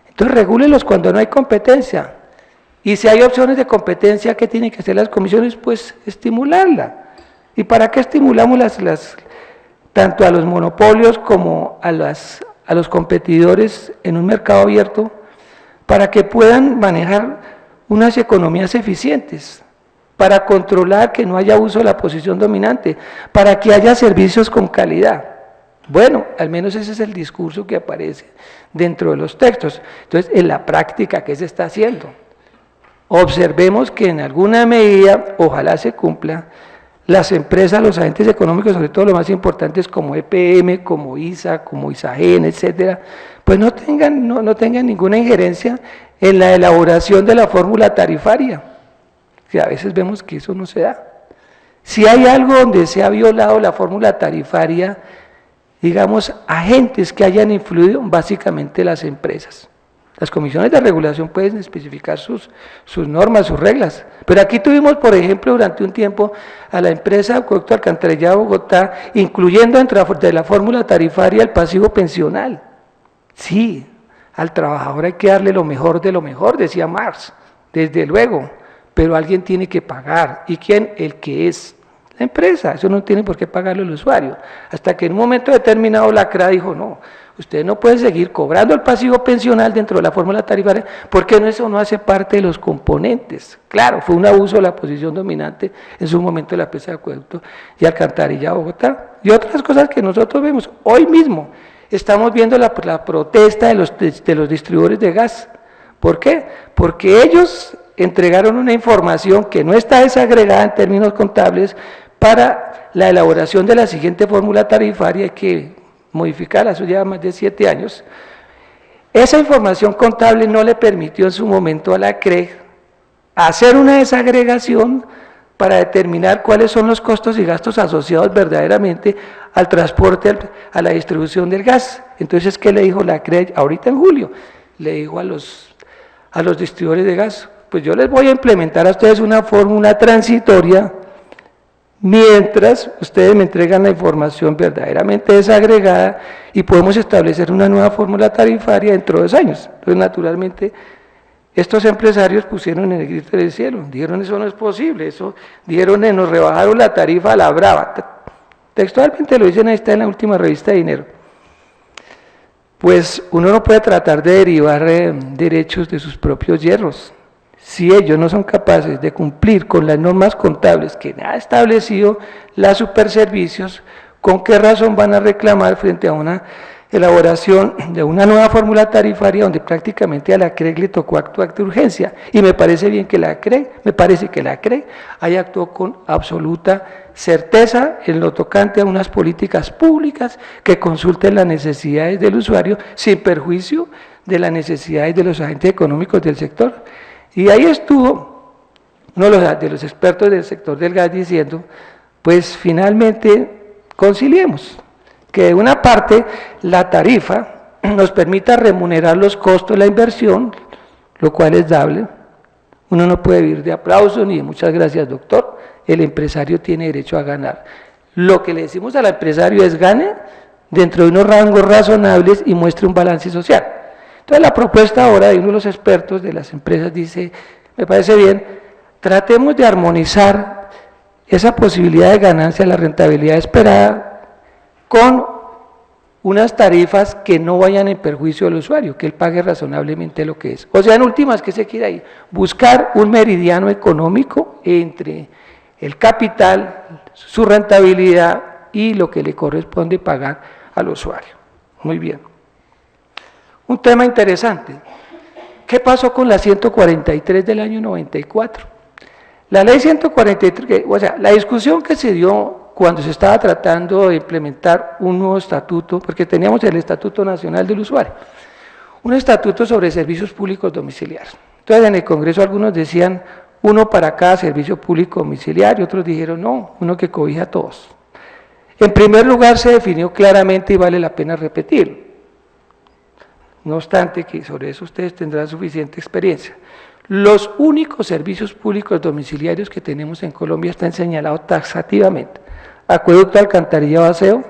Entonces, regúlelos cuando no hay competencia. Y si hay opciones de competencia, ¿qué tienen que hacer las comisiones? Pues estimularla. ¿Y para qué estimulamos tanto a los monopolios como a los competidores en un mercado abierto? Para que puedan manejar unas economías eficientes, para controlar que no haya uso de la posición dominante, para que haya servicios con calidad. Bueno, al menos ese es el discurso que aparece dentro de los textos. Entonces, en la práctica, ¿qué se está haciendo? Observemos que en alguna medida, ojalá se cumpla, las empresas, los agentes económicos, sobre todo los más importantes como EPM, como ISA, como ISAGEN, etcétera, pues no tengan ninguna injerencia en la elaboración de la fórmula tarifaria, que a veces vemos que eso no se da. Si hay algo donde se ha violado la fórmula tarifaria, digamos, agentes que hayan influido, básicamente las empresas. Las comisiones de regulación pueden especificar sus normas, sus reglas, pero aquí tuvimos, por ejemplo, durante un tiempo a la empresa Acueducto Alcantarillado de Bogotá, incluyendo dentro de la fórmula tarifaria el pasivo pensional. Sí, al trabajador hay que darle lo mejor de lo mejor, decía Marx, desde luego, pero alguien tiene que pagar. ¿Y quién? El que es la empresa. Eso no tiene por qué pagarlo el usuario. Hasta que en un momento determinado la CRA dijo, no, usted no puede seguir cobrando el pasivo pensional dentro de la fórmula tarifaria, porque eso no hace parte de los componentes. Claro, fue un abuso de la posición dominante en su momento de la empresa de Acueducto y Alcantarillado de Bogotá. Y otras cosas que nosotros vemos hoy mismo. estamos viendo la protesta de los distribuidores de gas. ¿Por qué? Porque ellos entregaron una información que no está desagregada en términos contables para la elaboración de la siguiente fórmula tarifaria, hay que modificarla, eso lleva más de 7 años. Esa información contable no le permitió en su momento a la CREG hacer una desagregación para determinar cuáles son los costos y gastos asociados verdaderamente al transporte, a la distribución del gas. Entonces, ¿qué le dijo la CREG ahorita en julio? Le dijo a los distribuidores de gas, pues yo les voy a implementar a ustedes una fórmula transitoria mientras ustedes me entregan la información verdaderamente desagregada y podemos establecer una nueva fórmula tarifaria dentro de 2 años. Entonces, naturalmente, estos empresarios pusieron en el grito del cielo, dijeron eso no es posible, eso dijeron nos rebajaron la tarifa a la brava. Textualmente lo dicen, ahí está en la última revista de Dinero. Pues uno no puede tratar de derivar derechos de sus propios yerros. Si ellos no son capaces de cumplir con las normas contables que ha establecido la Superservicios, ¿con qué razón van a reclamar frente a una elaboración de una nueva fórmula tarifaria donde prácticamente a la CREG le tocó actuar de urgencia? Y me parece bien que la CREG, haya actuado con absoluta certeza en lo tocante a unas políticas públicas que consulten las necesidades del usuario sin perjuicio de las necesidades de los agentes económicos del sector. Y ahí estuvo uno de los expertos del sector del gas diciendo, pues finalmente conciliemos, que de una parte la tarifa nos permita remunerar los costos de la inversión, lo cual es dable. Uno no puede vivir de aplauso ni de muchas gracias, doctor. El empresario tiene derecho a ganar. Lo que le decimos al empresario es gane dentro de unos rangos razonables y muestre un balance social. Entonces la propuesta ahora de uno de los expertos de las empresas dice, me parece bien, tratemos de armonizar esa posibilidad de ganancia, la rentabilidad esperada, con unas tarifas que no vayan en perjuicio del usuario, que él pague razonablemente lo que es. O sea, en últimas, ¿qué se quiere ahí? Buscar un meridiano económico entre el capital, su rentabilidad y lo que le corresponde pagar al usuario. Muy bien. Un tema interesante. ¿Qué pasó con la 143 del año 94? La ley 143, o sea, la discusión que se dio cuando se estaba tratando de implementar un nuevo estatuto, porque teníamos el Estatuto Nacional del Usuario, un estatuto sobre servicios públicos domiciliarios. Entonces en el Congreso algunos decían uno para cada servicio público domiciliario, otros dijeron no, uno que cobija a todos. En primer lugar se definió claramente y vale la pena repetirlo. No obstante que sobre eso ustedes tendrán suficiente experiencia. Los únicos servicios públicos domiciliarios que tenemos en Colombia están señalados taxativamente: acueducto, alcantarillado, aseo,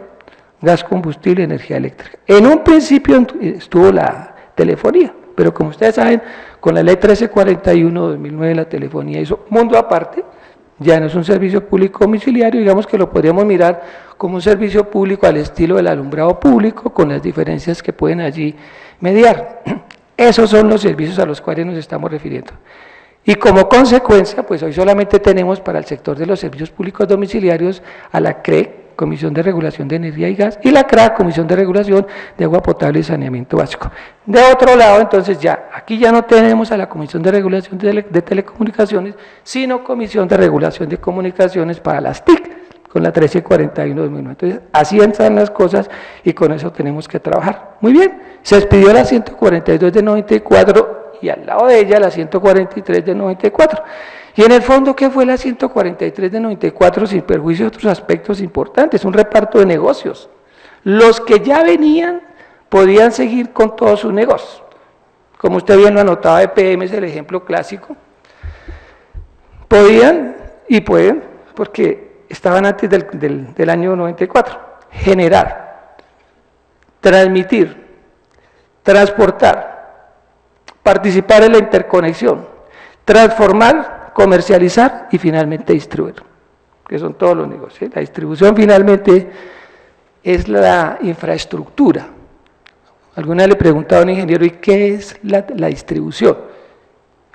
gas, combustible, energía eléctrica. En un principio estuvo la telefonía, pero como ustedes saben, con la ley 1341 de 2009 la telefonía hizo mundo aparte, ya no es un servicio público domiciliario, digamos que lo podríamos mirar como un servicio público al estilo del alumbrado público, con las diferencias que pueden allí mediar. Esos son los servicios a los cuales nos estamos refiriendo. Y como consecuencia, pues hoy solamente tenemos para el sector de los servicios públicos domiciliarios a la CREG, Comisión de Regulación de Energía y Gas, y la CRAG, Comisión de Regulación de Agua Potable y Saneamiento Básico. De otro lado, entonces aquí ya no tenemos a la Comisión de Regulación de Telecomunicaciones, sino Comisión de Regulación de Comunicaciones para las TIC, con la 1341 de 2009. Entonces, así entran las cosas y con eso tenemos que trabajar. Muy bien, se expidió la 142 de 94 y al lado de ella la 143 de 94. Y en el fondo, ¿qué fue la 143 de 94 sin perjuicio de otros aspectos importantes? Un reparto de negocios. Los que ya venían podían seguir con todos sus negocios. Como usted bien lo anotaba, EPM es el ejemplo clásico. Podían y pueden, porque estaban antes del año 94, generar, transmitir, transportar, participar en la interconexión, transformar, comercializar y finalmente distribuir, que son todos los negocios. La distribución finalmente es la infraestructura. Alguna vez le preguntaba a un ingeniero, ¿y qué es la distribución?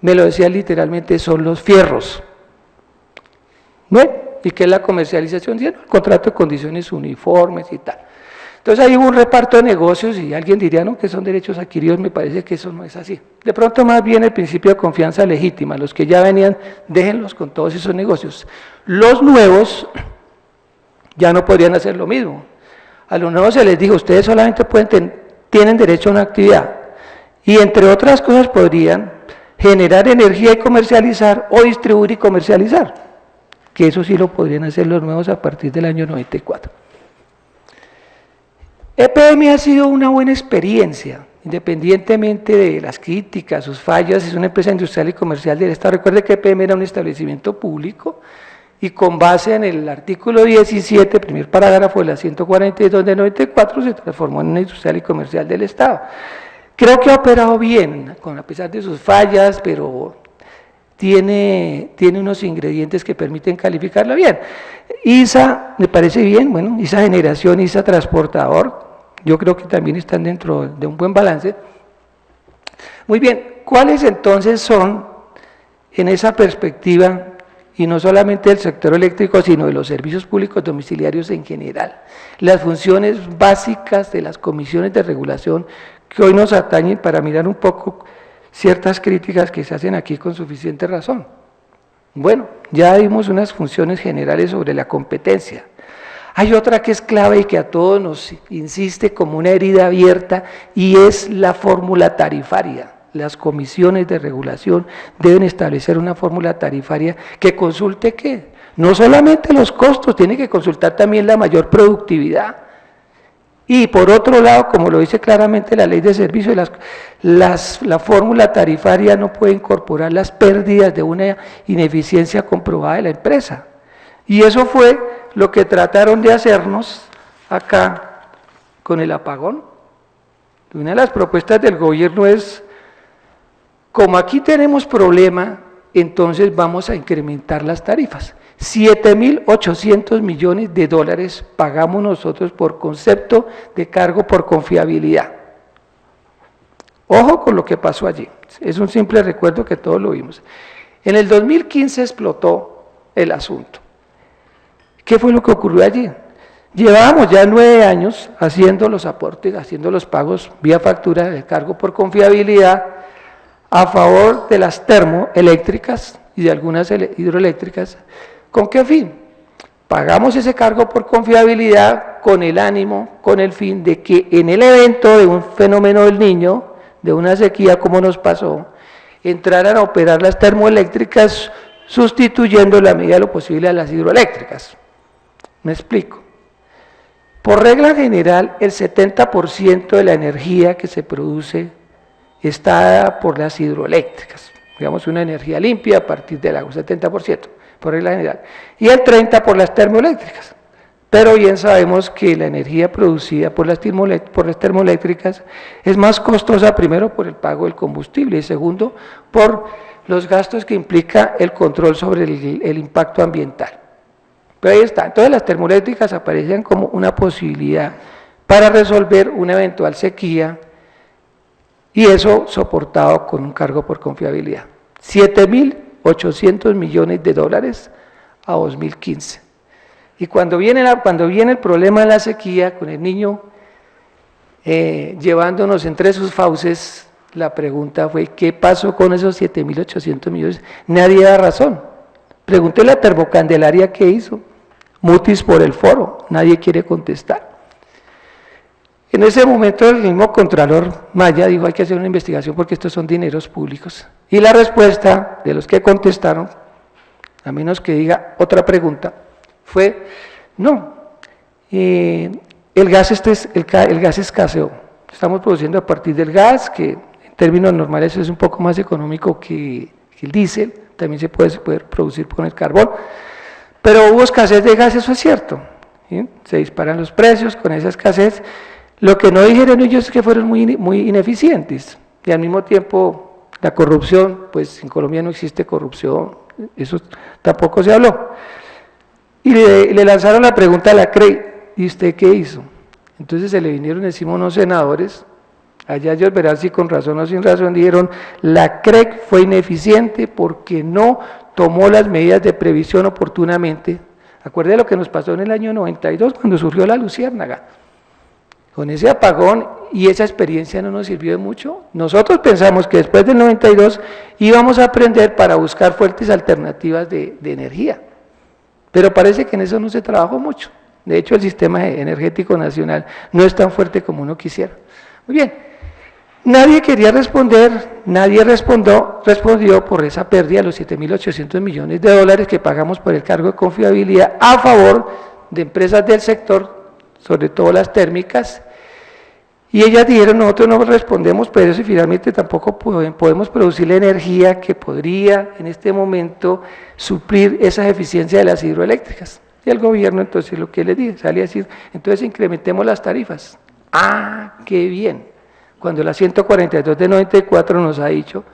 Me lo decía literalmente, son los fierros. ¿No? ¿Y qué es la comercialización? ¿Sí? El contrato de condiciones uniformes y tal. Entonces ahí hubo un reparto de negocios y alguien diría, no, que son derechos adquiridos, me parece que eso no es así. De pronto más bien el principio de confianza legítima, los que ya venían, déjenlos con todos esos negocios. Los nuevos ya no podrían hacer lo mismo. A los nuevos se les dijo, ustedes solamente tienen derecho a una actividad y entre otras cosas podrían generar energía y comercializar o distribuir y comercializar, que eso sí lo podrían hacer los nuevos a partir del año 94. EPM ha sido una buena experiencia, independientemente de las críticas, sus fallas, es una empresa industrial y comercial del Estado. Recuerde que EPM era un establecimiento público y con base en el artículo 17, primer parágrafo de la 142 de 94, se transformó en una industrial y comercial del Estado. Creo que ha operado bien, a pesar de sus fallas, pero tiene unos ingredientes que permiten calificarla bien. ISA, me parece bien, bueno, ISA Generación, ISA Transportador, yo creo que también están dentro de un buen balance. Muy bien, ¿cuáles entonces son, en esa perspectiva, y no solamente del sector eléctrico, sino de los servicios públicos domiciliarios en general, las funciones básicas de las comisiones de regulación que hoy nos atañen para mirar un poco ciertas críticas que se hacen aquí con suficiente razón? Bueno, ya vimos unas funciones generales sobre la competencia. Hay otra que es clave y que a todos nos insiste como una herida abierta y es la fórmula tarifaria. Las comisiones de regulación deben establecer una fórmula tarifaria que consulte ¿qué? No solamente los costos, tiene que consultar también la mayor productividad. Y por otro lado, como lo dice claramente la ley de servicios, la fórmula tarifaria no puede incorporar las pérdidas de una ineficiencia comprobada de la empresa. Y eso fue lo que trataron de hacernos acá con el apagón. Una de las propuestas del gobierno es, como aquí tenemos problema, entonces vamos a incrementar las tarifas. 7.800 millones de dólares pagamos nosotros por concepto de cargo por confiabilidad. Ojo con lo que pasó allí, es un simple recuerdo que todos lo vimos. En el 2015 explotó el asunto. ¿Qué fue lo que ocurrió allí? Llevábamos ya 9 años haciendo los aportes, haciendo los pagos vía factura de cargo por confiabilidad a favor de las termoeléctricas y de algunas hidroeléctricas. ¿Con qué fin? Pagamos ese cargo por confiabilidad con el ánimo, con el fin de que en el evento de un fenómeno del Niño, de una sequía como nos pasó, entraran a operar las termoeléctricas sustituyendo la medida de lo posible a las hidroeléctricas. Me explico. Por regla general, el 70% de la energía que se produce está dada por las hidroeléctricas, digamos una energía limpia a partir del agua, 70%, por regla general, y el 30% por las termoeléctricas. Pero bien sabemos que la energía producida por las termoeléctricas es más costosa, primero por el pago del combustible y segundo por los gastos que implica el control sobre el impacto ambiental. Pero ahí está, entonces las termoeléctricas aparecen como una posibilidad para resolver una eventual sequía y eso soportado con un cargo por confiabilidad. 7.800 millones de dólares a 2015. Y cuando viene el problema de la sequía, con el Niño llevándonos entre sus fauces, la pregunta fue, ¿qué pasó con esos 7.800 millones? Nadie da razón. Pregúntele a Termocandelaria qué hizo. Mutis por el foro, nadie quiere contestar. En ese momento el mismo Contralor Maya dijo, hay que hacer una investigación porque estos son dineros públicos. Y la respuesta de los que contestaron, a menos que diga otra pregunta, fue, no, el gas escaseó. Estamos produciendo a partir del gas, que en términos normales es un poco más económico que el diésel, también se puede producir con el carbón, pero hubo escasez de gas, eso es cierto, ¿sí? Se disparan los precios con esa escasez. Lo que no dijeron ellos es que fueron muy ineficientes y al mismo tiempo la corrupción, pues en Colombia no existe corrupción, eso tampoco se habló. Y le lanzaron la pregunta a la CREI, ¿y usted qué hizo? Entonces se le vinieron encima unos senadores, allá ellos verán si con razón o sin razón, dijeron, la CREC fue ineficiente porque no tomó las medidas de previsión oportunamente. Acuérdate lo que nos pasó en el año 92 cuando surgió la luciérnaga. con ese apagón, y esa experiencia no nos sirvió de mucho. Nosotros pensamos que después del 92 íbamos a aprender para buscar fuentes alternativas de energía, pero parece que en eso no se trabajó mucho. De hecho, el sistema energético nacional no es tan fuerte como uno quisiera. Muy bien, nadie quería responder, nadie respondió por esa pérdida de los 7.800 millones de dólares que pagamos por el cargo de confiabilidad a favor de empresas del sector, sobre todo las térmicas, y ellas dijeron, nosotros no respondemos por eso y finalmente tampoco podemos producir la energía que podría en este momento suplir esa deficiencia de las hidroeléctricas. Y el gobierno entonces lo que le dije, sale a decir, entonces incrementemos las tarifas. ¡Ah, qué bien! Cuando la 142 de 94 nos ha dicho,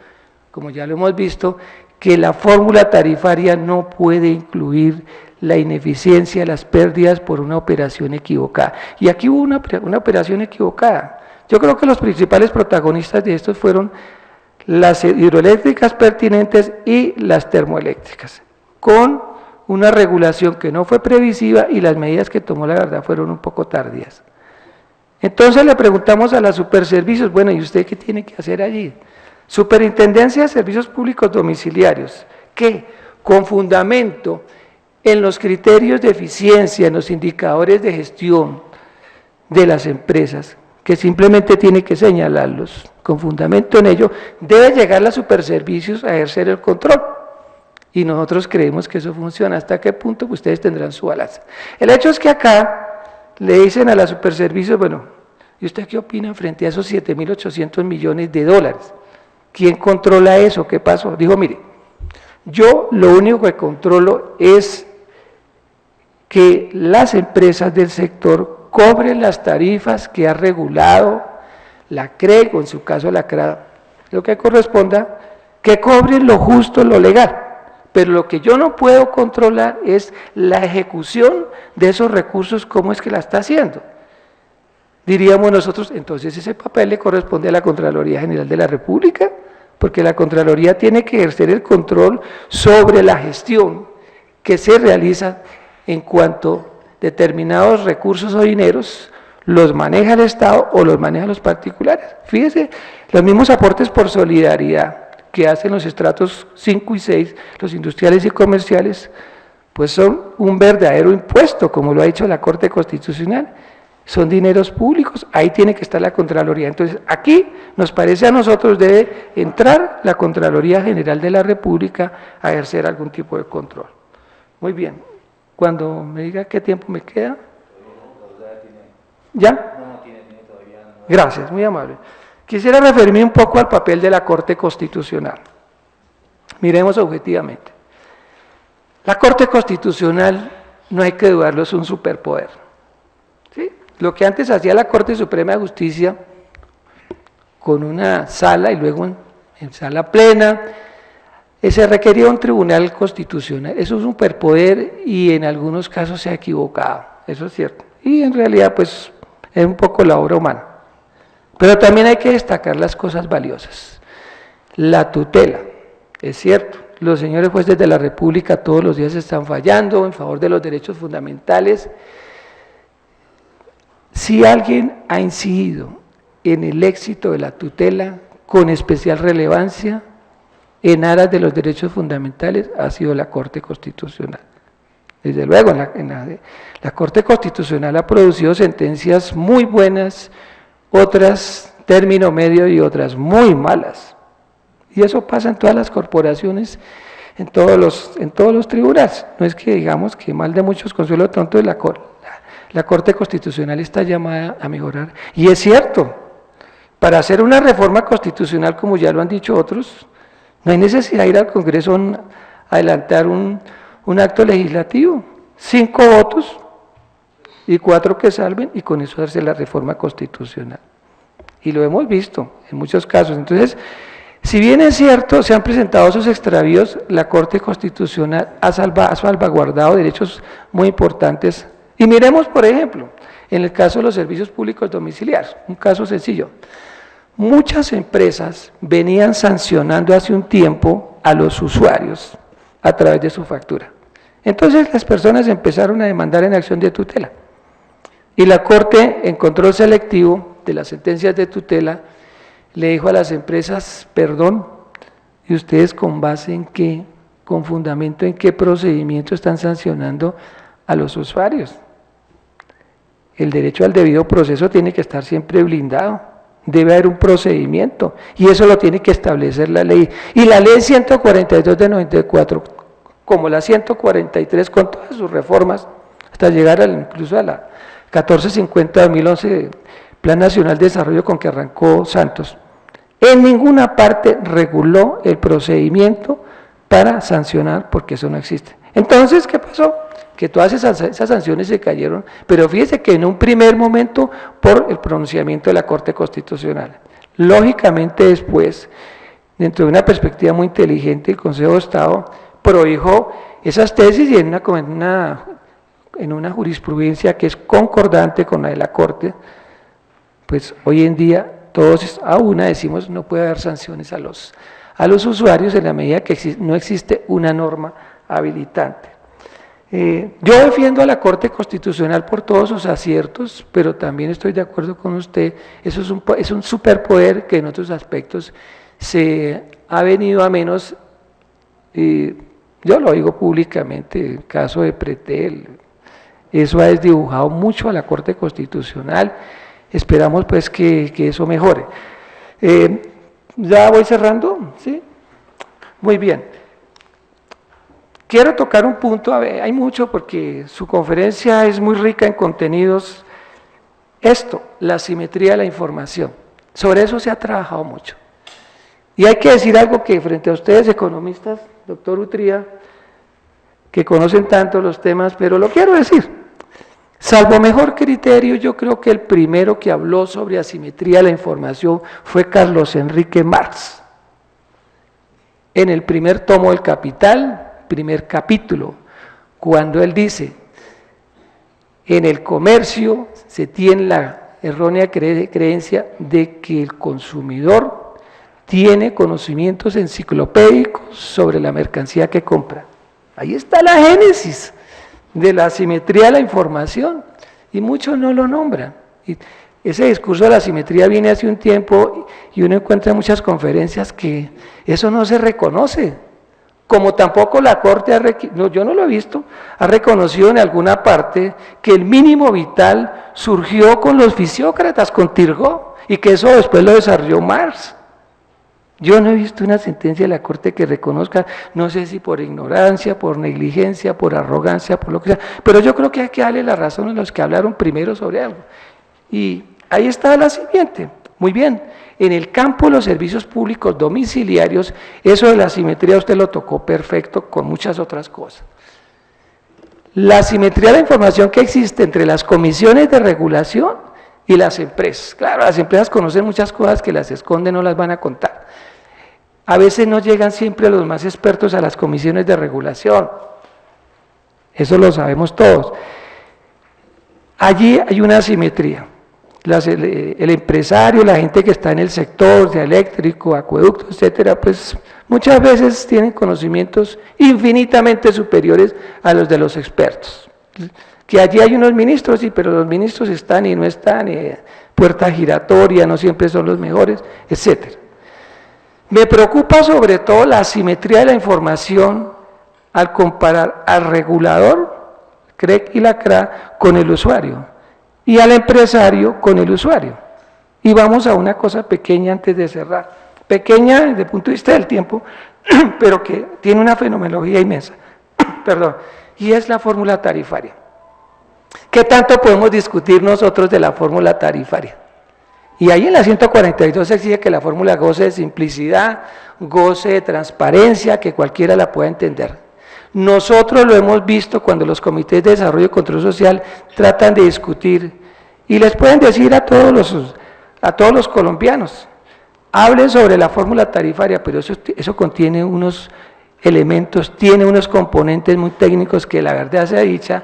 como ya lo hemos visto, que la fórmula tarifaria no puede incluir la ineficiencia, las pérdidas por una operación equivocada. Y aquí hubo una operación equivocada. Yo creo que los principales protagonistas de esto fueron las hidroeléctricas pertinentes y las termoeléctricas, con una regulación que no fue previsiva y las medidas que tomó, la verdad, fueron un poco tardías. Entonces le preguntamos a las superservicios, bueno, ¿y usted qué tiene que hacer allí? Superintendencia de Servicios Públicos Domiciliarios, que con fundamento en los criterios de eficiencia, en los indicadores de gestión de las empresas, que simplemente tiene que señalarlos, con fundamento en ello, debe llegar la superservicios a ejercer el control. Y nosotros creemos que eso funciona. ¿Hasta qué punto? Pues ustedes tendrán su balanza. El hecho es que acá le dicen a la superservicios, bueno, ¿y usted qué opina frente a esos 7.800 millones de dólares? ¿Quién controla eso? ¿Qué pasó? Dijo, mire, yo lo único que controlo es que las empresas del sector cobren las tarifas que ha regulado la CREG, o en su caso la CRA, lo que corresponda, que cobren lo justo, lo legal. Pero lo que yo no puedo controlar es la ejecución de esos recursos, cómo es que la está haciendo. Diríamos nosotros, entonces ese papel le corresponde a la Contraloría General de la República, porque la Contraloría tiene que ejercer el control sobre la gestión que se realiza en cuanto determinados recursos o dineros los maneja el Estado o los manejan los particulares. Fíjese, los mismos aportes por solidaridad que hacen los estratos 5 y 6, los industriales y comerciales, pues son un verdadero impuesto, como lo ha dicho la Corte Constitucional, son dineros públicos, ahí tiene que estar la Contraloría. Entonces, aquí nos parece a nosotros debe entrar la Contraloría General de la República a ejercer algún tipo de control. Muy bien, cuando me diga qué tiempo me queda. ¿Ya? Gracias, muy amable. Quisiera referirme un poco al papel de la Corte Constitucional. Miremos objetivamente. La Corte Constitucional, no hay que dudarlo, es un superpoder. ¿Sí? Lo que antes hacía la Corte Suprema de Justicia, con una sala y luego en sala plena, se requería un tribunal constitucional. Eso es un superpoder y en algunos casos se ha equivocado, eso es cierto. Y en realidad, pues, es un poco la obra humana. Pero también hay que destacar las cosas valiosas. La tutela, es cierto, los señores jueces de la República todos los días están fallando en favor de los derechos fundamentales. Si alguien ha incidido en el éxito de la tutela con especial relevancia en aras de los derechos fundamentales, ha sido la Corte Constitucional. Desde luego, la Corte Constitucional ha producido sentencias muy buenas, otras término medio y otras muy malas. Y eso pasa en todas las corporaciones, en todos los tribunales. No es que digamos que mal de muchos consuelo tonto de la Corte Constitucional está llamada a mejorar. Y es cierto, para hacer una reforma constitucional, como ya lo han dicho otros, no hay necesidad de ir al Congreso a adelantar un acto legislativo. 5 votos y 4 que salven, y con eso hace la reforma constitucional. Y lo hemos visto en muchos casos. Entonces, si bien es cierto, se han presentado esos extravíos, la Corte Constitucional ha salvaguardado derechos muy importantes. Y miremos, por ejemplo, en el caso de los servicios públicos domiciliarios, un caso sencillo. Muchas empresas venían sancionando hace un tiempo a los usuarios a través de su factura. Entonces las personas empezaron a demandar en acción de tutela. Y la Corte, en control selectivo de las sentencias de tutela, le dijo a las empresas, perdón, ¿y ustedes con base en qué, con fundamento en qué procedimiento están sancionando a los usuarios? El derecho al debido proceso tiene que estar siempre blindado, debe haber un procedimiento, y eso lo tiene que establecer la ley. Y la ley 142 de 94, como la 143 con todas sus reformas, hasta llegar incluso a la 1450 de 2011, Plan Nacional de Desarrollo con que arrancó Santos, en ninguna parte reguló el procedimiento para sancionar, porque eso no existe. Entonces, ¿qué pasó? Que todas esas sanciones se cayeron, pero fíjese que en un primer momento por el pronunciamiento de la Corte Constitucional. Lógicamente después, dentro de una perspectiva muy inteligente, el Consejo de Estado prohibió esas tesis y en una jurisprudencia que es concordante con la de la Corte, pues hoy en día todos a una decimos no puede haber sanciones a los usuarios en la medida que no existe una norma habilitante. Yo defiendo a la Corte Constitucional por todos sus aciertos, pero también estoy de acuerdo con usted, eso es un superpoder que en otros aspectos se ha venido a menos, yo lo digo públicamente, el caso de Pretel, eso ha desdibujado mucho a la Corte Constitucional, esperamos pues que eso mejore. ¿Ya voy cerrando? ¿Sí? Muy bien. Quiero tocar un punto, hay mucho porque su conferencia es muy rica en contenidos. Esto, la asimetría de la información, sobre eso se ha trabajado mucho. Y hay que decir algo que frente a ustedes economistas, doctor Utría, que conocen tanto los temas, pero lo quiero decir. Salvo mejor criterio, yo creo que el primero que habló sobre asimetría de la información fue Carlos Enrique Marx. En el primer tomo del Capital, primer capítulo, cuando él dice, en el comercio se tiene la errónea creencia de que el consumidor tiene conocimientos enciclopédicos sobre la mercancía que compra. Ahí está la génesis de la asimetría de la información, y muchos no lo nombran. Y ese discurso de la asimetría viene hace un tiempo y uno encuentra en muchas conferencias que eso no se reconoce. Como tampoco la Corte, yo no lo he visto, ha reconocido en alguna parte que el mínimo vital surgió con los fisiócratas, con Turgot, y que eso después lo desarrolló Marx. Yo no he visto una sentencia de la Corte que reconozca, no sé si por ignorancia, por negligencia, por arrogancia, por lo que sea, pero yo creo que hay que darle la razón a los que hablaron primero sobre algo. Y ahí está la siguiente, muy bien. En el campo de los servicios públicos domiciliarios, eso de la asimetría usted lo tocó perfecto con muchas otras cosas. La asimetría de la información que existe entre las comisiones de regulación y las empresas. Claro, las empresas conocen muchas cosas que las esconden, no las van a contar. A veces no llegan siempre los más expertos a las comisiones de regulación. Eso lo sabemos todos. Allí hay una asimetría. El empresario, la gente que está en el sector de eléctrico, acueducto, etcétera, pues muchas veces tienen conocimientos infinitamente superiores a los de los expertos. Que allí hay unos ministros, sí, pero los ministros están y no están, puerta giratoria, no siempre son los mejores, etcétera. Me preocupa sobre todo la asimetría de la información al comparar al regulador, CREC y la CRA, con el usuario, y al empresario con el usuario. Y vamos a una cosa pequeña antes de cerrar, pequeña desde el punto de vista del tiempo, pero que tiene una fenomenología inmensa, perdón, y es la fórmula tarifaria. ¿Qué tanto podemos discutir nosotros de la fórmula tarifaria? Y ahí en la 142 se exige que la fórmula goce de simplicidad, goce de transparencia, que cualquiera la pueda entender. Nosotros lo hemos visto cuando los comités de desarrollo y control social tratan de discutir y les pueden decir a todos los colombianos, hablen sobre la fórmula tarifaria, pero eso contiene unos elementos, tiene unos componentes muy técnicos que la verdad sea dicha,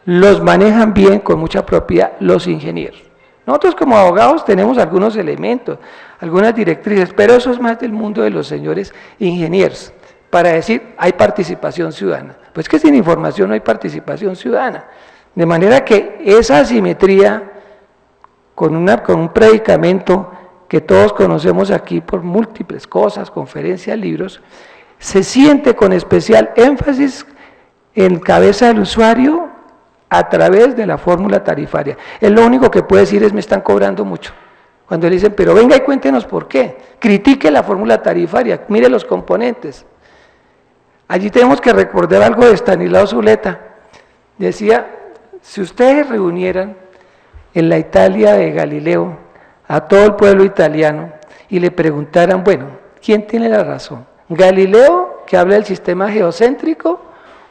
los manejan bien con mucha propiedad los ingenieros. Nosotros como abogados tenemos algunos elementos, algunas directrices, pero eso es más del mundo de los señores ingenieros, para decir hay participación ciudadana. Pues que sin información no hay participación ciudadana. De manera que esa asimetría con un predicamento que todos conocemos aquí por múltiples cosas, conferencias, libros, se siente con especial énfasis en cabeza del usuario a través de la fórmula tarifaria. Él lo único que puede decir es: me están cobrando mucho. Cuando le dicen: pero venga y cuéntenos por qué, critique la fórmula tarifaria, mire los componentes. Allí tenemos que recordar algo de Estanislao Zuleta. Decía: si ustedes reunieran en la Italia de Galileo a todo el pueblo italiano y le preguntaran: bueno, ¿quién tiene la razón? ¿Galileo, que habla del sistema geocéntrico,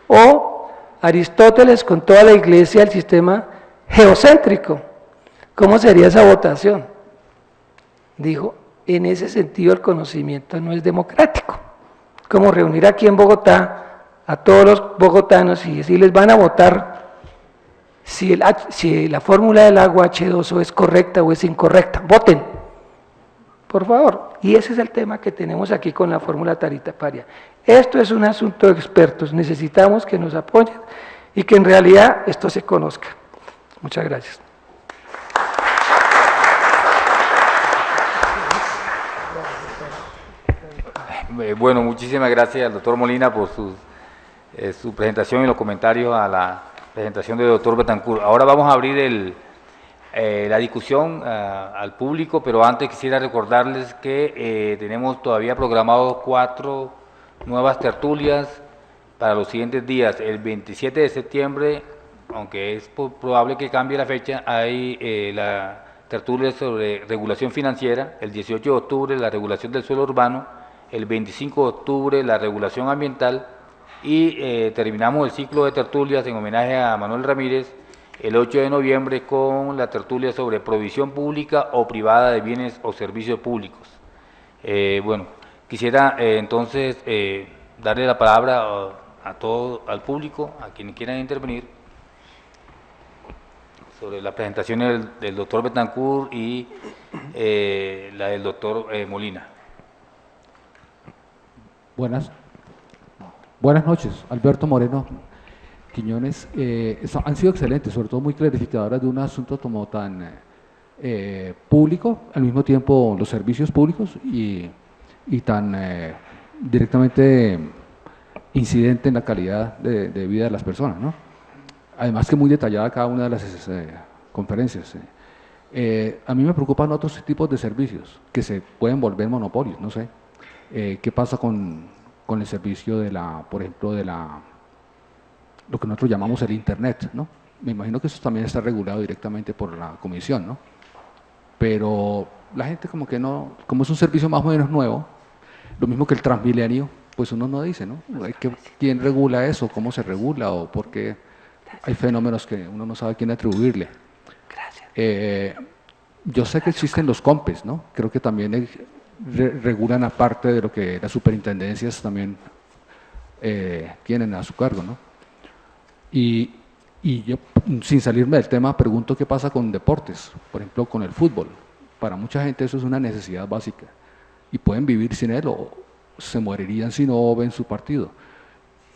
o Aristóteles con toda la iglesia del sistema geocéntrico? ¿Cómo sería esa votación? Dijo: en ese sentido el conocimiento no es democrático. Como reunir aquí en Bogotá a todos los bogotanos y decirles: van a votar si la fórmula del agua H2O es correcta o es incorrecta. Voten, por favor. Y ese es el tema que tenemos aquí con la fórmula tarifaria. Esto es un asunto de expertos, necesitamos que nos apoyen y que en realidad esto se conozca. Muchas gracias. Bueno, muchísimas gracias al doctor Molina por su presentación y los comentarios a la presentación del doctor Betancourt. Ahora vamos a abrir la discusión al público, pero antes quisiera recordarles que tenemos todavía programados 4 nuevas tertulias para los siguientes días. El 27 de septiembre, aunque es probable que cambie la fecha, hay la tertulia sobre regulación financiera. El 18 de octubre, la regulación del suelo urbano. El 25 de octubre, la regulación ambiental. Y terminamos el ciclo de tertulias en homenaje a Manuel Ramírez el 8 de noviembre con la tertulia sobre provisión pública o privada de bienes o servicios públicos. Bueno, quisiera entonces darle la palabra a todo al público, a quienes quieran intervenir, sobre la presentación del doctor Betancourt y la del doctor Molina. Buenas noches, Alberto Moreno Quiñones. Han sido excelentes, sobre todo muy clarificadoras de un asunto como tan público, al mismo tiempo los servicios públicos y tan directamente incidente en la calidad de vida de las personas, ¿no? Además que muy detallada cada una de las conferencias. A mí me preocupan otros tipos de servicios que se pueden volver monopolios, no sé. ¿Qué pasa con el servicio por ejemplo, lo que nosotros llamamos el Internet, ¿no? Me imagino que eso también está regulado directamente por la Comisión, ¿no? Pero la gente como que no, como es un servicio más o menos nuevo, lo mismo que el Transmilenio, pues uno no dice, ¿no? ¿Quién regula eso? ¿Cómo se regula? ¿O por qué hay fenómenos que uno no sabe a quién atribuirle? Yo sé que existen los COMPES, ¿no? Creo que también regulan aparte de lo que las superintendencias también tienen a su cargo, ¿no? Y yo, sin salirme del tema, pregunto qué pasa con deportes, por ejemplo, con el fútbol. Para mucha gente eso es una necesidad básica y pueden vivir sin él o se morirían si no ven su partido,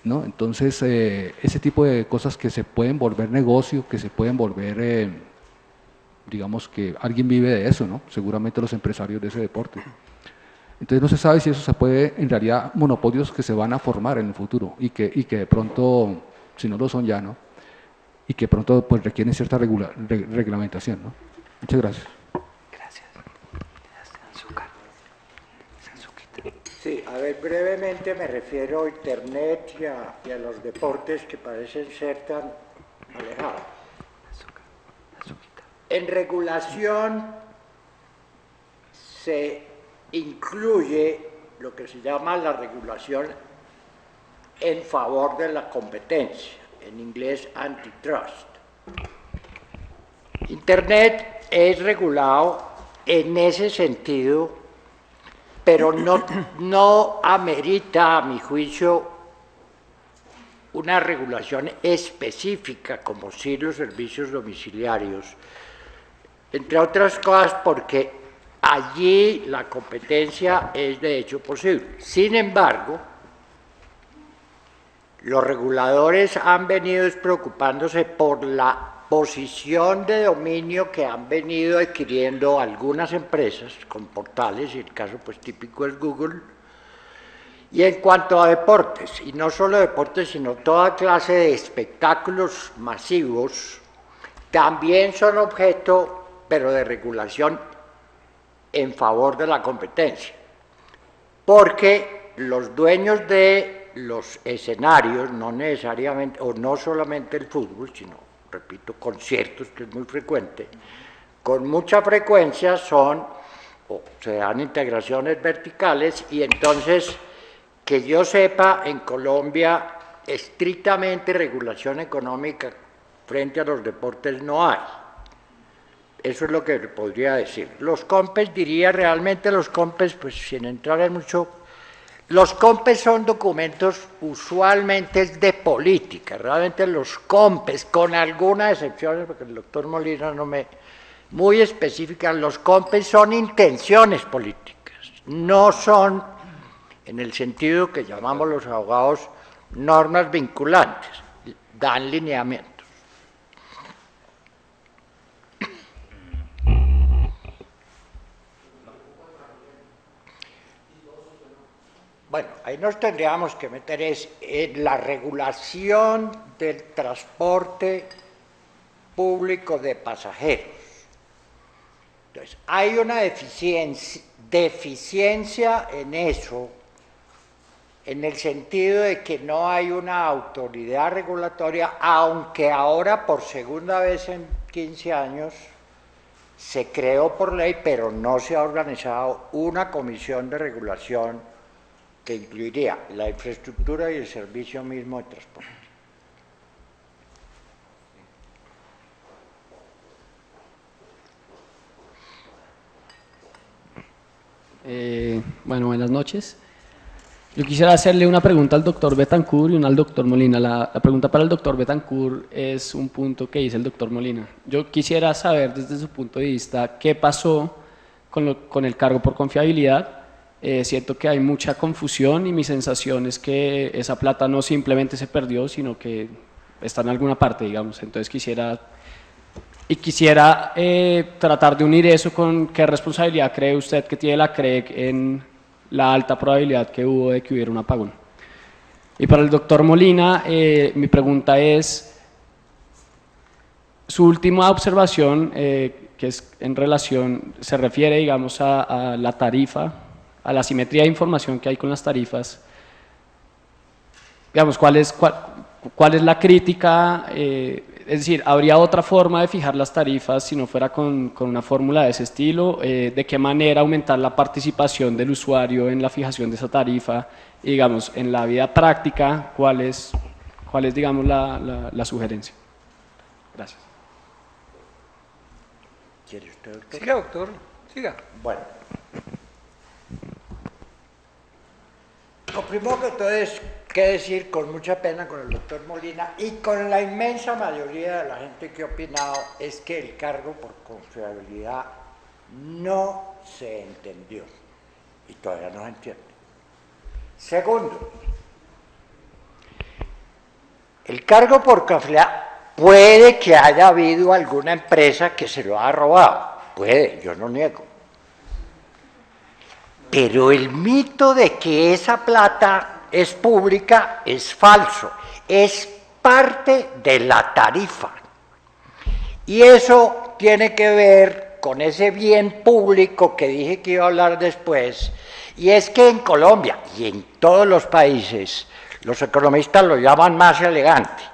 ¿no? Entonces, ese tipo de cosas que se pueden volver negocio, que se pueden volver, digamos que alguien vive de eso, ¿no? Seguramente los empresarios de ese deporte. Entonces no se sabe si eso se puede, en realidad, monopolios que se van a formar en el futuro y que de pronto, si no lo son ya, ¿no? Y que pronto pues requieren cierta reglamentación, ¿no? Muchas gracias. Gracias. Sí, a ver, brevemente me refiero a Internet y a los deportes que parecen ser tan alejados. En regulación se incluye lo que se llama la regulación en favor de la competencia, en inglés antitrust. Internet es regulado en ese sentido, pero no amerita, a mi juicio, una regulación específica como sí los servicios domiciliarios, entre otras cosas porque allí la competencia es de hecho posible. Sin embargo, Los reguladores han venido preocupándose por la posición de dominio que han venido adquiriendo algunas empresas con portales, y el caso pues típico es Google. Y en cuanto a deportes, y no solo deportes, sino toda clase de espectáculos masivos, también son objeto, pero de regulación en favor de la competencia. Porque los dueños de los escenarios, no necesariamente, o no solamente el fútbol, sino, repito, conciertos, que es muy frecuente, con mucha frecuencia son, o se dan integraciones verticales, y entonces, que yo sepa, en Colombia, estrictamente regulación económica frente a los deportes no hay. Eso es lo que podría decir. Los COMPES, diría realmente los COMPES, pues sin entrar en mucho, los COMPES son documentos usualmente de política, realmente los COMPES, con algunas excepciones, porque el doctor Molina no me... muy específicas, los COMPES son intenciones políticas, no son, en el sentido que llamamos los abogados, normas vinculantes, dan lineamientos. Bueno, ahí nos tendríamos que meter en la regulación del transporte público de pasajeros. Entonces, hay una deficiencia en eso, en el sentido de que no hay una autoridad regulatoria, aunque ahora por segunda vez en 15 años se creó por ley, pero no se ha organizado una comisión de regulación que incluiría la infraestructura y el servicio mismo de transporte. Bueno, buenas noches. Yo quisiera hacerle una pregunta al doctor Betancourt y una al doctor Molina. La pregunta para el doctor Betancourt es un punto que dice el doctor Molina. Yo quisiera saber desde su punto de vista qué pasó con el cargo por confiabilidad. Siento que hay mucha confusión y mi sensación es que esa plata no simplemente se perdió, sino que está en alguna parte, digamos. Entonces quisiera tratar de unir eso con qué responsabilidad cree usted que tiene la CREC en la alta probabilidad que hubo de que hubiera un apagón. Y para el doctor Molina, mi pregunta es, su última observación, que es en relación, se refiere, digamos, a la tarifa, a la asimetría de información que hay con las tarifas. Digamos, ¿cuál es la crítica? Es decir, ¿habría otra forma de fijar las tarifas si no fuera con una fórmula de ese estilo? ¿De qué manera aumentar la participación del usuario en la fijación de esa tarifa? Y, digamos, en la vida práctica, ¿cuál es digamos, la sugerencia? Gracias. ¿Quiere usted, doctor? Siga, doctor, siga. Bueno. Lo primero que todo es que decir, con mucha pena con el doctor Molina y con la inmensa mayoría de la gente que ha opinado, es que el cargo por confiabilidad no se entendió y todavía no se entiende. Segundo, el cargo por confiabilidad puede que haya habido alguna empresa que se lo ha robado, puede, yo no niego. Pero el mito de que esa plata es pública es falso, es parte de la tarifa. Y eso tiene que ver con ese bien público que dije que iba a hablar después, y es que en Colombia y en todos los países, los economistas lo llaman más elegante,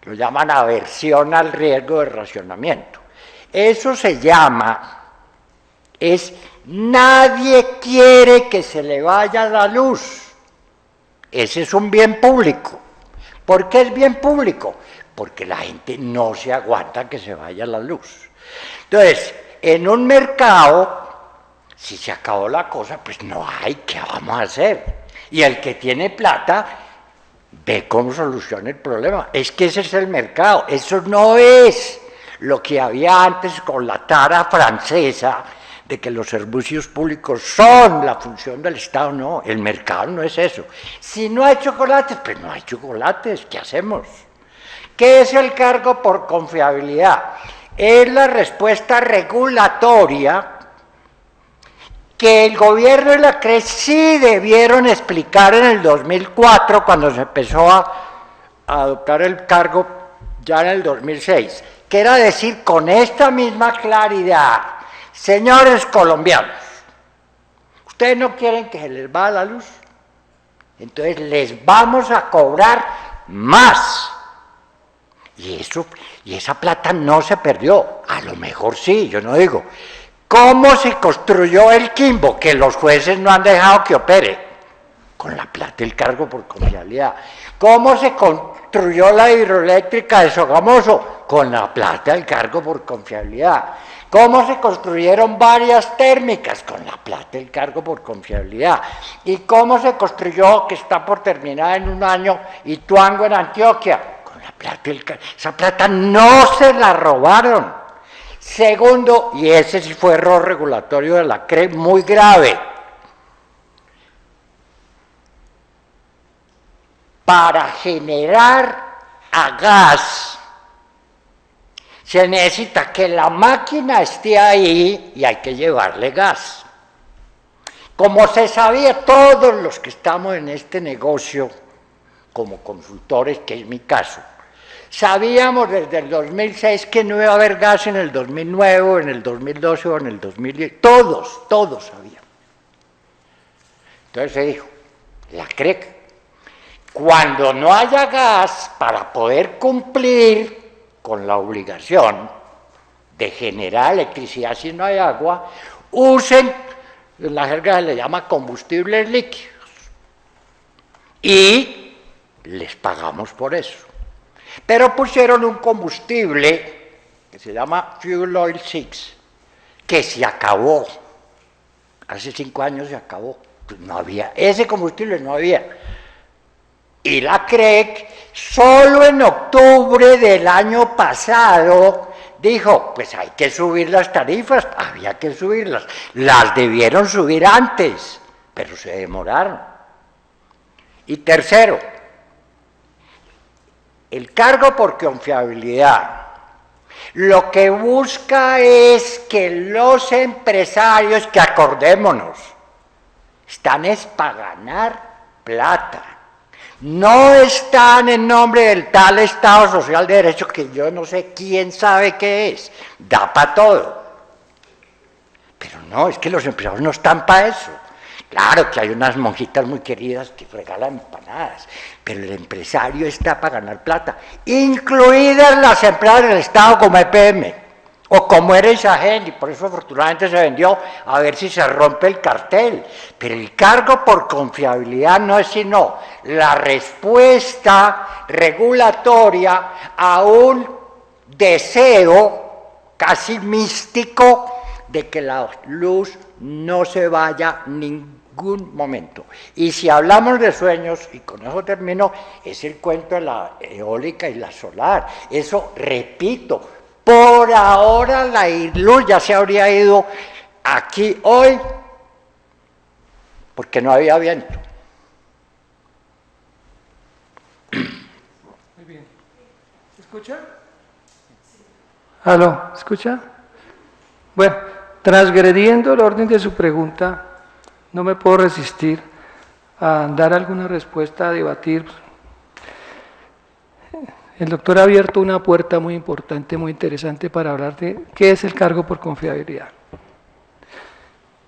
lo llaman aversión al riesgo de racionamiento. Eso se llama, nadie quiere que se le vaya la luz. Ese es un bien público. ¿Por qué es bien público? Porque la gente no se aguanta que se vaya la luz. Entonces, en un mercado, si se acabó la cosa, pues no hay, ¿qué vamos a hacer? Y el que tiene plata ve cómo soluciona el problema. Es que ese es el mercado. Eso no es lo que había antes con la tara francesa de que los servicios públicos son la función del Estado, no, el mercado no es eso. Si no hay chocolates, pues no hay chocolates, ¿qué hacemos? ¿Qué es el cargo por confiabilidad? Es la respuesta regulatoria que el gobierno y la CRE sí debieron explicar en el 2004, cuando se empezó a adoptar el cargo ya en el 2006, que era decir con esta misma claridad: señores colombianos, ustedes no quieren que se les vaya la luz, entonces les vamos a cobrar más. Y esa plata no se perdió, a lo mejor sí, yo no digo. ¿Cómo se construyó el Quimbo? Que los jueces no han dejado que opere, con la plata del cargo por confiabilidad. ¿Cómo se construyó la hidroeléctrica de Sogamoso? Con la plata del cargo por confiabilidad. ¿Cómo se construyeron varias térmicas? Con la plata del cargo por confiabilidad. ¿Y cómo se construyó, que está por terminar en un año, Ituango en Antioquia? Con la plata del cargo. Esa plata no se la robaron. Segundo, y ese sí fue error regulatorio de la CRE muy grave, para generar a gas se necesita que la máquina esté ahí y hay que llevarle gas. Como se sabía, todos los que estamos en este negocio como consultores, que es mi caso, sabíamos desde el 2006 que no iba a haber gas en el 2009, o en el 2012 o en el 2010. Todos sabíamos. Entonces se dijo, la CRE, cuando no haya gas, para poder cumplir con la obligación de generar electricidad si no hay agua, usen, en la jerga se le llama combustibles líquidos, y les pagamos por eso. Pero pusieron un combustible que se llama Fuel Oil 6, que se acabó. Hace 5 años se acabó. Pues no había, ese combustible no había. Y la CREC, solo en octubre del año pasado, dijo, pues hay que subir las tarifas, había que subirlas. Las debieron subir antes, pero se demoraron. Y tercero, el cargo por confiabilidad lo que busca es que los empresarios, que acordémonos, están es para ganar plata, no están en nombre del tal Estado Social de Derecho que yo no sé quién sabe qué es, da para todo. Pero no, es que los empresarios no están para eso. Claro que hay unas monjitas muy queridas que regalan empanadas, pero el empresario está para ganar plata, incluidas las empleadas del Estado como EPM, o como era Isagen, y por eso afortunadamente se vendió, a ver si se rompe el cartel. Pero el cargo por confiabilidad no es sino la respuesta regulatoria a un deseo casi místico de que la luz no se vaya ningún momento. Y si hablamos de sueños, y con eso termino, es el cuento de la eólica y la solar. Eso, repito, por ahora la luz ya se habría ido aquí hoy porque no había viento. Muy bien. ¿Se escucha? ¿Aló? ¿Escucha? Bueno, transgrediendo el orden de su pregunta, no me puedo resistir a dar alguna respuesta, a debatir. El doctor ha abierto una puerta muy importante, muy interesante para hablar de qué es el cargo por confiabilidad.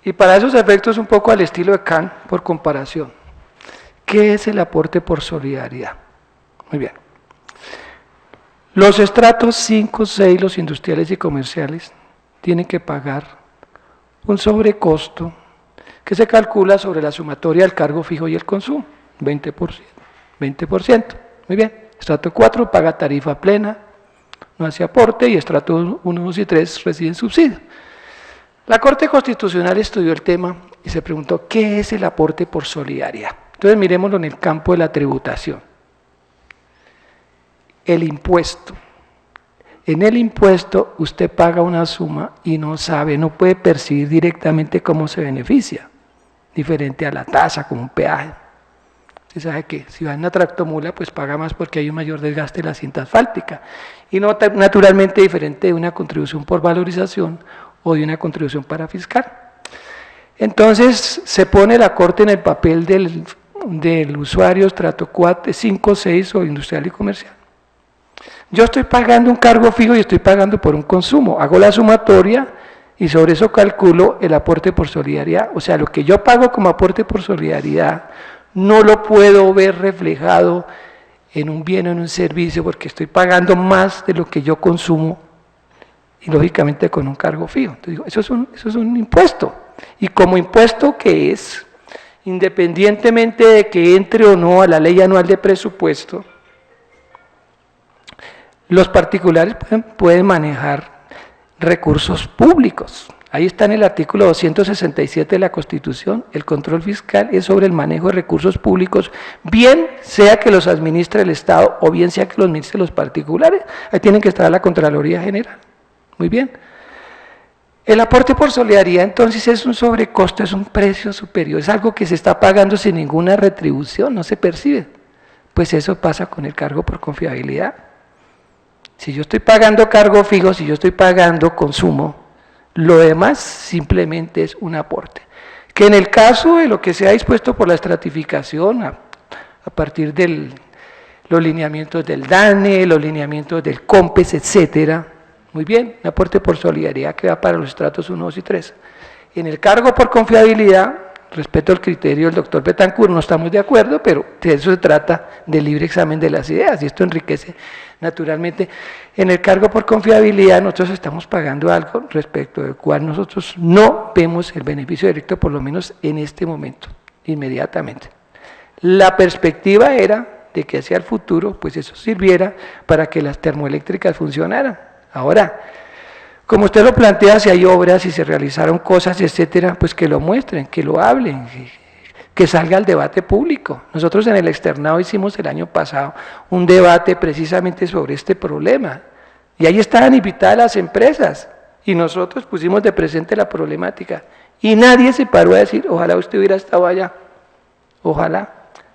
Y para esos efectos, un poco al estilo de Kant, por comparación. ¿Qué es el aporte por solidaridad? Muy bien. Los estratos 5, 6, los industriales y comerciales, tienen que pagar un sobrecosto que se calcula sobre la sumatoria del cargo fijo y el consumo, 20%. 20%. Muy bien. Estrato 4 paga tarifa plena, no hace aporte, y estrato 1, 2 y 3 reciben subsidio. La Corte Constitucional estudió el tema y se preguntó, ¿qué es el aporte por solidaridad? Entonces miremoslo en el campo de la tributación. El impuesto En el impuesto usted paga una suma y no sabe, no puede percibir directamente cómo se beneficia, diferente a la tasa, como un peaje. Usted sabe que si va en una tractomula, pues paga más porque hay un mayor desgaste de la cinta asfáltica. Y no naturalmente diferente de una contribución por valorización o de una contribución para fiscal. Entonces se pone la Corte en el papel del usuario estrato 4, 5, 6 o industrial y comercial. Yo estoy pagando un cargo fijo y estoy pagando por un consumo. Hago la sumatoria y sobre eso calculo el aporte por solidaridad. O sea, lo que yo pago como aporte por solidaridad no lo puedo ver reflejado en un bien o en un servicio porque estoy pagando más de lo que yo consumo y lógicamente con un cargo fijo. Entonces digo, eso es un impuesto. Y como impuesto que es, independientemente de que entre o no a la ley anual de presupuesto, los particulares pueden manejar recursos públicos. Ahí está en el artículo 267 de la Constitución, el control fiscal es sobre el manejo de recursos públicos, bien sea que los administre el Estado o bien sea que los administre los particulares. Ahí tienen que estar la Contraloría General. Muy bien. El aporte por solidaridad entonces es un sobrecosto, es un precio superior, es algo que se está pagando sin ninguna retribución, no se percibe. Pues eso pasa con el cargo por confiabilidad. Si yo estoy pagando cargo fijo, si yo estoy pagando consumo, lo demás simplemente es un aporte. Que en el caso de lo que se ha dispuesto por la estratificación, a partir de los lineamientos del DANE, los lineamientos del COMPES, etcétera, muy bien, un aporte por solidaridad que va para los estratos 1, 2 y 3. En el cargo por confiabilidad, respeto el criterio del doctor Betancourt, no estamos de acuerdo, pero de eso se trata del libre examen de las ideas, y esto enriquece naturalmente. En el cargo por confiabilidad nosotros estamos pagando algo respecto del cual nosotros no vemos el beneficio directo, por lo menos en este momento, inmediatamente. La perspectiva era de que hacia el futuro, pues eso sirviera para que las termoeléctricas funcionaran. Ahora, como usted lo plantea, si hay obras, si se realizaron cosas, etcétera, pues que lo muestren, que lo hablen, que salga al debate público. Nosotros en el externado hicimos el año pasado un debate precisamente sobre este problema, y ahí estaban invitadas las empresas, y nosotros pusimos de presente la problemática, y nadie se paró a decir, ojalá usted hubiera estado allá, ojalá,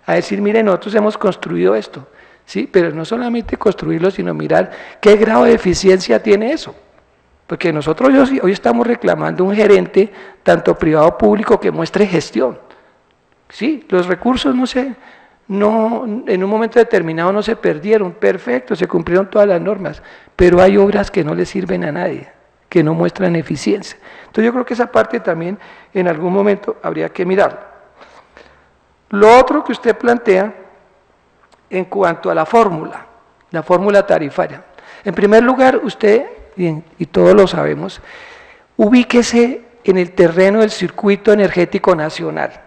a decir, mire, nosotros hemos construido esto, sí, pero no solamente construirlo, sino mirar qué grado de eficiencia tiene eso. Porque nosotros hoy estamos reclamando un gerente, tanto privado o público, que muestre gestión. Sí, los recursos en un momento determinado no se perdieron, perfecto, se cumplieron todas las normas, pero hay obras que no le sirven a nadie, que no muestran eficiencia. Entonces yo creo que esa parte también en algún momento habría que mirarlo. Lo otro que usted plantea en cuanto a la fórmula tarifaria. En primer lugar, usted, y todos lo sabemos, ubíquese en el terreno del circuito energético nacional.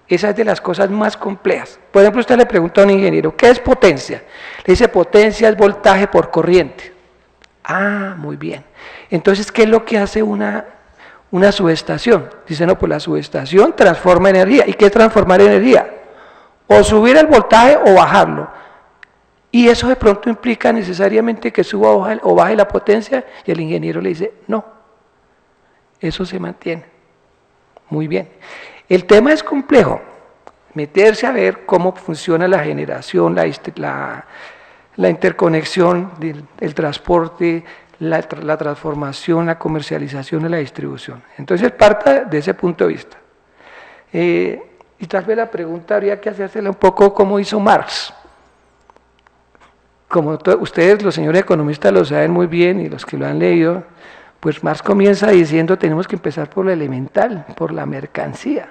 Esa es de las cosas más complejas. Por ejemplo, usted le pregunta a un ingeniero, ¿qué es potencia? Le dice, potencia es voltaje por corriente. Ah, muy bien. Entonces, ¿qué es lo que hace una subestación? Dice, no, pues la subestación transforma energía. ¿Y qué es transformar energía? O subir el voltaje o bajarlo. Y eso de pronto implica necesariamente que suba o baje la potencia, y el ingeniero le dice, no, eso se mantiene. Muy bien. El tema es complejo, meterse a ver cómo funciona la generación, la interconexión del transporte, la transformación, la comercialización y la distribución. Entonces, parta de ese punto de vista. Y tal vez la pregunta habría que hacérsela un poco como hizo Marx. Como ustedes, los señores economistas, lo saben muy bien y los que lo han leído, pues Marx comienza diciendo tenemos que empezar por lo elemental, por la mercancía,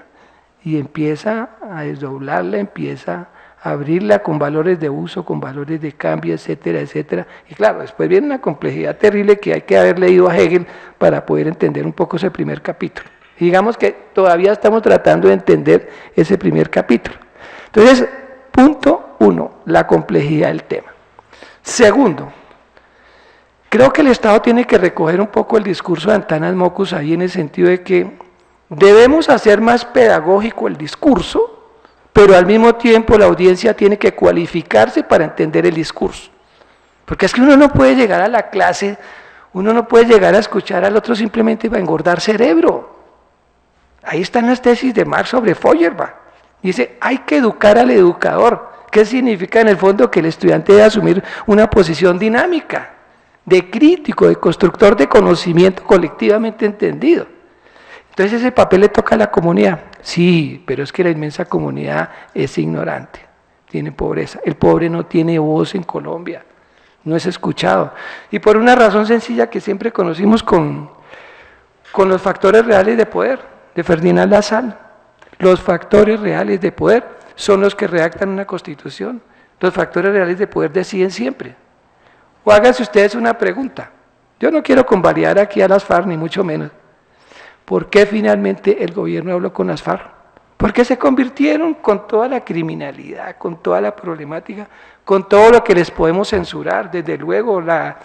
y empieza a desdoblarla, empieza a abrirla con valores de uso, con valores de cambio, etcétera, etcétera. Y claro, después viene una complejidad terrible que hay que haber leído a Hegel para poder entender un poco ese primer capítulo. Y digamos que todavía estamos tratando de entender ese primer capítulo. Entonces, punto 1, la complejidad del tema. Segundo, creo que el Estado tiene que recoger un poco el discurso de Antanas Mockus ahí en el sentido de que debemos hacer más pedagógico el discurso, pero al mismo tiempo la audiencia tiene que cualificarse para entender el discurso. Porque es que uno no puede llegar a la clase, uno no puede llegar a escuchar al otro simplemente para engordar cerebro. Ahí están las tesis de Marx sobre Feuerbach. Dice, hay que educar al educador. ¿Qué significa en el fondo? Que el estudiante debe asumir una posición dinámica, de crítico, de constructor de conocimiento colectivamente entendido. Entonces ese papel le toca a la comunidad. Sí, pero es que la inmensa comunidad es ignorante, tiene pobreza. El pobre no tiene voz en Colombia, no es escuchado. Y por una razón sencilla que siempre conocimos con los factores reales de poder, de Ferdinand Lassalle. Los factores reales de poder son los que redactan una constitución. Los factores reales de poder deciden siempre. O háganse ustedes una pregunta. Yo no quiero convalidar aquí a las FARC, ni mucho menos. ¿Por qué finalmente el gobierno habló con las FARC? Porque se convirtieron con toda la criminalidad, con toda la problemática, con todo lo que les podemos censurar. Desde luego, la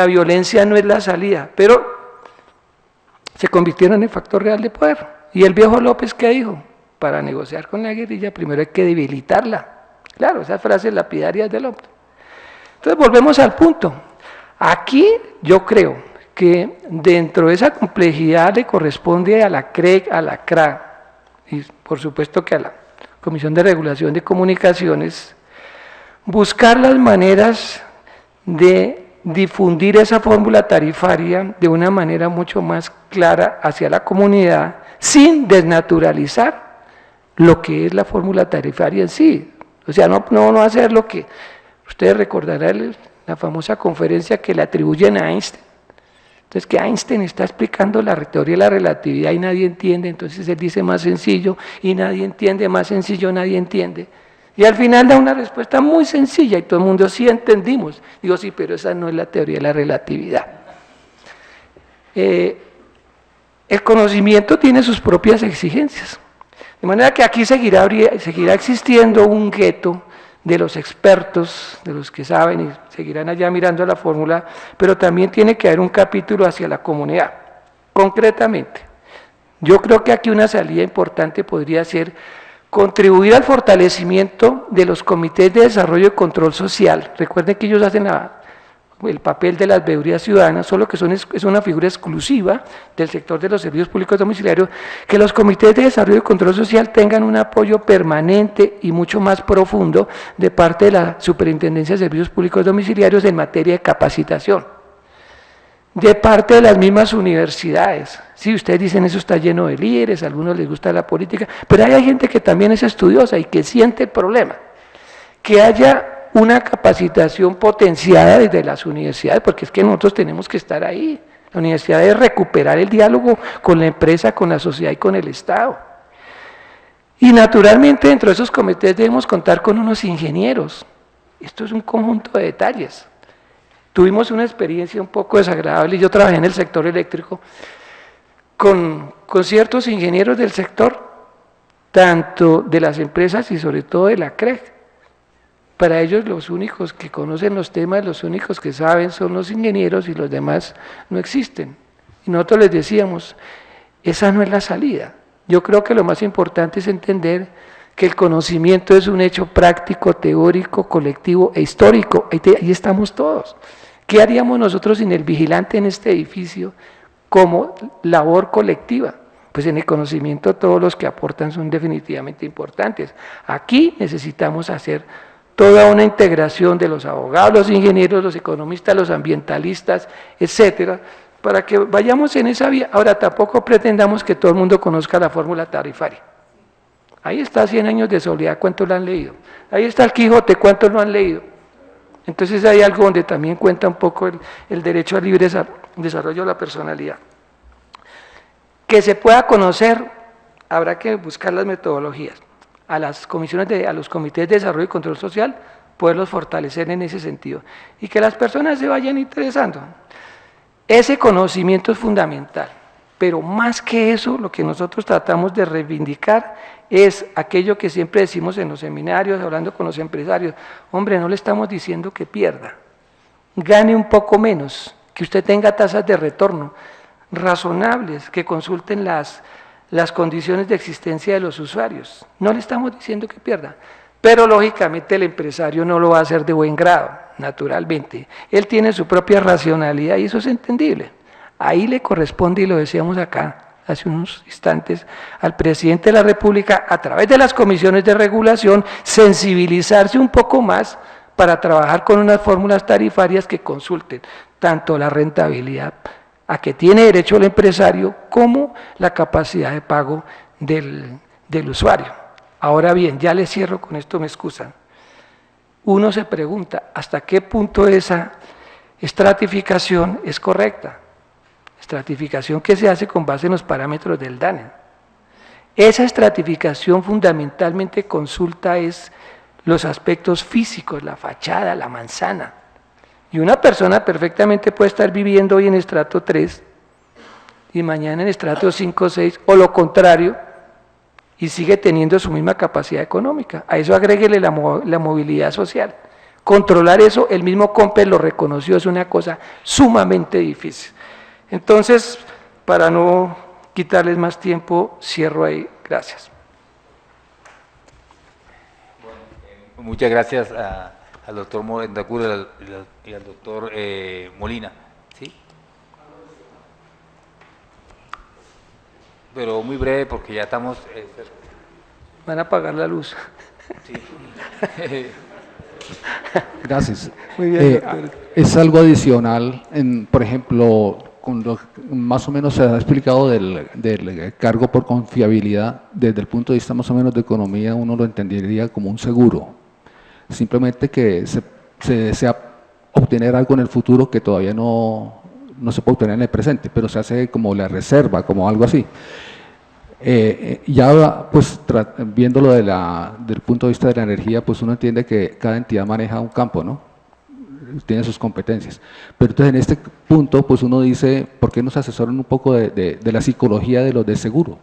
violencia no es la salida, pero se convirtieron en factor real de poder. ¿Y el viejo López qué dijo? Para negociar con la guerrilla primero hay que debilitarla. Claro, esas frases lapidarias del hombre. Entonces volvemos al punto. Aquí yo creo que dentro de esa complejidad le corresponde a la CREC, a la CRA, y por supuesto que a la Comisión de Regulación de Comunicaciones, buscar las maneras de difundir esa fórmula tarifaria de una manera mucho más clara hacia la comunidad, sin desnaturalizar lo que es la fórmula tarifaria en sí. O sea, no hacer lo que ustedes recordarán, la famosa conferencia que le atribuyen a Einstein. Entonces, que Einstein está explicando la teoría de la relatividad y nadie entiende, entonces él dice más sencillo y nadie entiende, más sencillo, nadie entiende. Y al final da una respuesta muy sencilla y todo el mundo sí entendimos. Digo, sí, pero esa no es la teoría de la relatividad. El conocimiento tiene sus propias exigencias. De manera que aquí seguirá existiendo un gueto de los expertos, de los que saben y seguirán allá mirando la fórmula, pero también tiene que haber un capítulo hacia la comunidad. Concretamente, yo creo que aquí una salida importante podría ser contribuir al fortalecimiento de los comités de desarrollo y control social. Recuerden que ellos hacen el papel de las veedurías ciudadanas, solo que es una figura exclusiva del sector de los servicios públicos domiciliarios, que los comités de desarrollo y control social tengan un apoyo permanente y mucho más profundo de parte de la Superintendencia de Servicios Públicos Domiciliarios en materia de capacitación, de parte de las mismas universidades. Sí, ustedes dicen eso está lleno de líderes, a algunos les gusta la política, pero hay gente que también es estudiosa y que siente el problema, que haya una capacitación potenciada desde las universidades, porque es que nosotros tenemos que estar ahí. La universidad debe recuperar el diálogo con la empresa, con la sociedad y con el Estado. Y naturalmente dentro de esos comités debemos contar con unos ingenieros. Esto es un conjunto de detalles. Tuvimos una experiencia un poco desagradable, yo trabajé en el sector eléctrico con ciertos ingenieros del sector, tanto de las empresas y sobre todo de la CREC. Para ellos los únicos que conocen los temas, los únicos que saben son los ingenieros y los demás no existen. Y nosotros les decíamos, esa no es la salida. Yo creo que lo más importante es entender que el conocimiento es un hecho práctico, teórico, colectivo e histórico. Ahí estamos todos. ¿Qué haríamos nosotros sin el vigilante en este edificio como labor colectiva? Pues en el conocimiento todos los que aportan son definitivamente importantes. Aquí necesitamos hacer toda una integración de los abogados, los ingenieros, los economistas, los ambientalistas, etcétera, para que vayamos en esa vía. Ahora, tampoco pretendamos que todo el mundo conozca la fórmula tarifaria. Ahí está 100 años de soledad, ¿cuántos lo han leído? Ahí está el Quijote, ¿cuántos lo han leído? Entonces hay algo donde también cuenta un poco el derecho al libre desarrollo de la personalidad. Que se pueda conocer, habrá que buscar las metodologías. A los comités de desarrollo y control social, poderlos fortalecer en ese sentido. Y que las personas se vayan interesando. Ese conocimiento es fundamental, pero más que eso, lo que nosotros tratamos de reivindicar es aquello que siempre decimos en los seminarios, hablando con los empresarios. Hombre, no le estamos diciendo que pierda, gane un poco menos, que usted tenga tasas de retorno razonables, que consulten las condiciones de existencia de los usuarios. No le estamos diciendo que pierda, pero lógicamente el empresario no lo va a hacer de buen grado, naturalmente. Él tiene su propia racionalidad y eso es entendible. Ahí le corresponde, y lo decíamos acá hace unos instantes, al presidente de la República, a través de las comisiones de regulación, sensibilizarse un poco más para trabajar con unas fórmulas tarifarias que consulten tanto la rentabilidad a que tiene derecho el empresario como la capacidad de pago del usuario. Ahora bien, ya les cierro con esto, me excusan. Uno se pregunta hasta qué punto esa estratificación es correcta. Estratificación que se hace con base en los parámetros del DANE. Esa estratificación fundamentalmente consulta es los aspectos físicos, la fachada, la manzana. Y una persona perfectamente puede estar viviendo hoy en estrato 3 y mañana en estrato 5 o 6, o lo contrario, y sigue teniendo su misma capacidad económica. A eso agréguele la movilidad social. Controlar eso, el mismo COMPES lo reconoció, es una cosa sumamente difícil. Entonces, para no quitarles más tiempo, cierro ahí. Gracias. Muchas gracias al doctor Betancur y al doctor Molina. ¿Sí? Pero muy breve porque ya estamos... Van a apagar la luz. sí. Gracias. Muy bien, doctor. Es algo adicional, por ejemplo, con lo que más o menos se ha explicado del cargo por confiabilidad, desde el punto de vista más o menos de economía, uno lo entendería como un seguro. Simplemente que se desea obtener algo en el futuro que todavía no se puede obtener en el presente, pero se hace como la reserva, como algo así. Ya pues viéndolo del punto de vista de la energía, pues uno entiende que cada entidad maneja un campo, ¿no? Tiene sus competencias. Pero entonces en este punto, pues uno dice, ¿por qué no se asesoran un poco de la psicología de los de seguros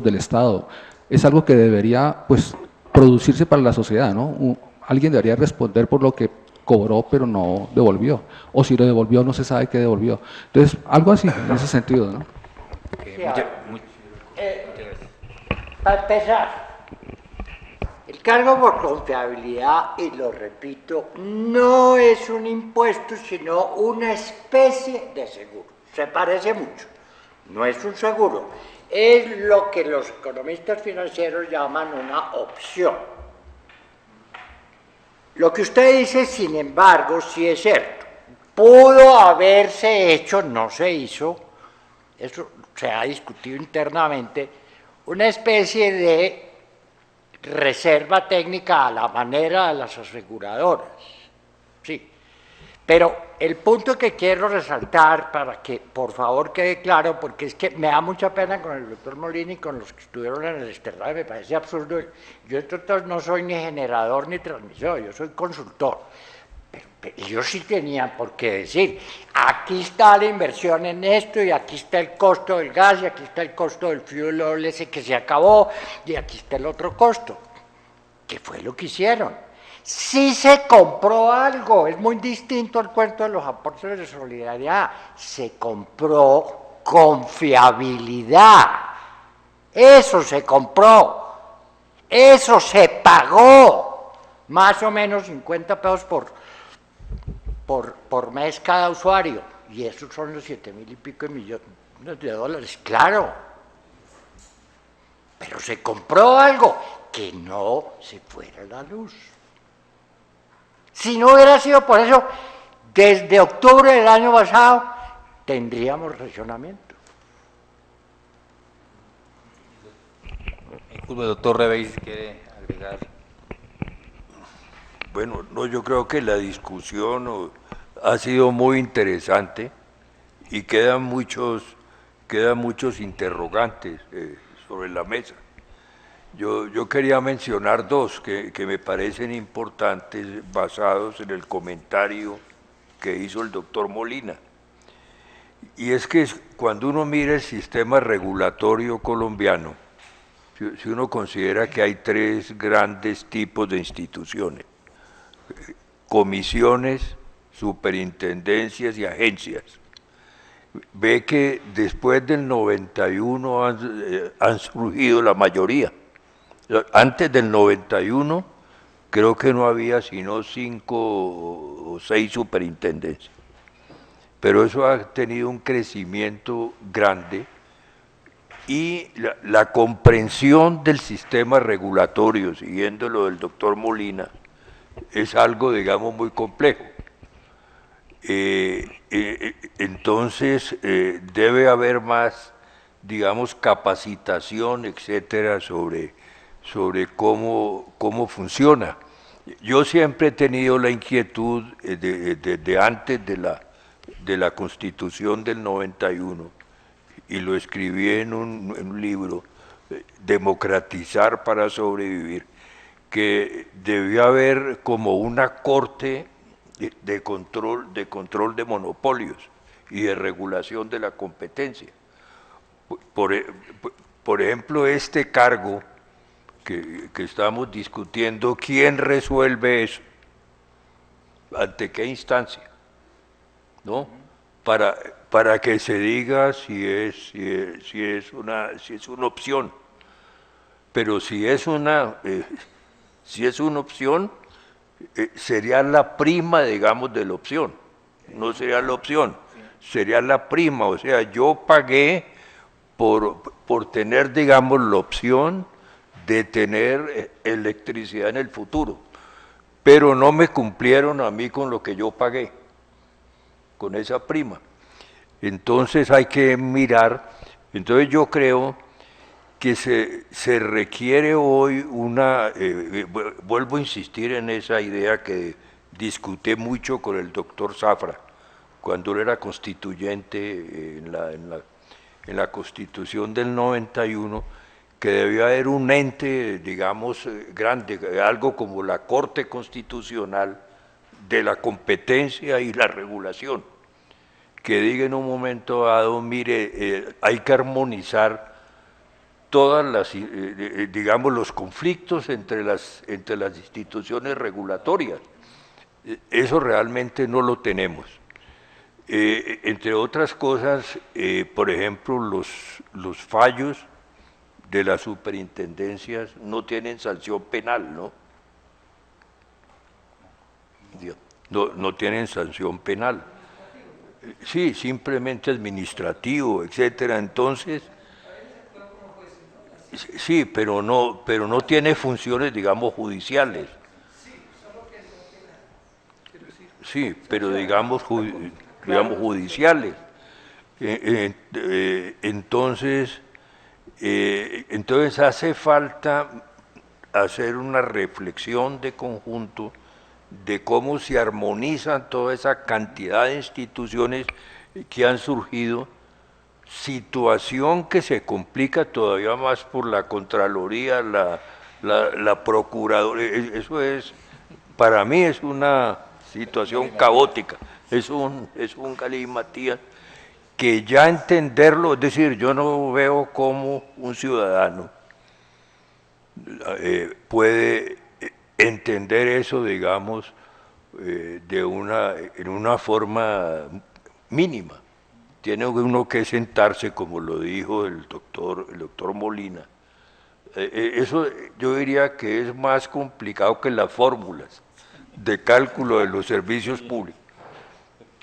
del Estado? Es algo que debería pues producirse para la sociedad, ¿no? Alguien debería responder por lo que cobró pero no devolvió, o si lo devolvió no se sabe qué devolvió. Entonces, algo así, en ese sentido, ¿no? Para empezar, el cargo por confiabilidad, y lo repito, no es un impuesto, sino una especie de seguro. Se parece mucho. No es un seguro. Es lo que los economistas financieros llaman una opción. Lo que usted dice, sin embargo, sí es cierto. Pudo haberse hecho, no se hizo, eso se ha discutido internamente, una especie de reserva técnica a la manera de las aseguradoras. Sí. Pero el punto que quiero resaltar, para que por favor quede claro, porque es que me da mucha pena con el doctor Molina y con los que estuvieron en el exterrado, me parece absurdo. Yo entonces no soy ni generador ni transmisor, yo soy consultor. Pero ellos sí tenían por qué decir, aquí está la inversión en esto, y aquí está el costo del gas, y aquí está el costo del fuel oil ese que se acabó, y aquí está el otro costo. ¿Qué fue lo que hicieron? Sí se compró algo, es muy distinto al cuento de los aportes de solidaridad. Se compró confiabilidad. Eso se compró. Eso se pagó. Más o menos 50 pesos por mes cada usuario, y esos son los 7.000 y pico millones de dólares, claro. Pero se compró algo, que no se fuera la luz. Si no hubiera sido por eso, desde octubre del año pasado tendríamos racionamiento. Disculpe, doctor Reveis, ¿quiere agregar? Bueno, no, yo creo que la discusión ha sido muy interesante y quedan muchos interrogantes sobre la mesa. Yo quería mencionar dos que me parecen importantes, basados en el comentario que hizo el doctor Molina. Y es que cuando uno mira el sistema regulatorio colombiano, si uno considera que hay tres grandes tipos de instituciones: comisiones, superintendencias y agencias. Ve que después del 91 han surgido la mayoría. Antes del 91 creo que no había sino 5 o 6 superintendencias. Pero eso ha tenido un crecimiento grande y la comprensión del sistema regulatorio, siguiendo lo del doctor Molina, es algo, digamos, muy complejo. Entonces, debe haber más, digamos, capacitación, etcétera, sobre cómo funciona. Yo siempre he tenido la inquietud, desde antes de la Constitución del 91, y lo escribí en un libro, Democratizar para sobrevivir, que debía haber como una corte de control de monopolios y de regulación de la competencia. Por ejemplo, este cargo que estamos discutiendo, ¿quién resuelve eso? ¿Ante qué instancia? ¿No? Para que se diga si es una opción. Pero si es una opción, sería la prima, digamos, de la opción. No sería la opción, sería la prima. O sea, yo pagué por tener, digamos, la opción de tener electricidad en el futuro, pero no me cumplieron a mí con lo que yo pagué, con esa prima. Entonces hay que mirar. Entonces yo creo que se requiere hoy vuelvo a insistir en esa idea que discutí mucho con el doctor Zafra, cuando él era constituyente en la Constitución del 91, que debía haber un ente, digamos, grande, algo como la Corte Constitucional de la competencia y la regulación, que diga en un momento dado, mire, hay que armonizar todas las, digamos, los conflictos entre las instituciones regulatorias. Eso realmente no lo tenemos. Entre otras cosas, por ejemplo, los fallos de las superintendencias no tienen sanción penal, ¿no? No tienen sanción penal. Sí, simplemente administrativo, etcétera. Entonces, sí, pero no tiene funciones, digamos, judiciales. Sí, pero digamos judiciales. Entonces hace falta hacer una reflexión de conjunto de cómo se armonizan toda esa cantidad de instituciones que han surgido, situación que se complica todavía más por la Contraloría, la Procuraduría. Eso es, para mí es una situación caótica, es un galimatías que ya entenderlo, es decir, yo no veo cómo un ciudadano puede entender eso, digamos, en una forma mínima. Tiene uno que sentarse, como lo dijo el doctor Molina. Eso yo diría que es más complicado que las fórmulas de cálculo de los servicios públicos,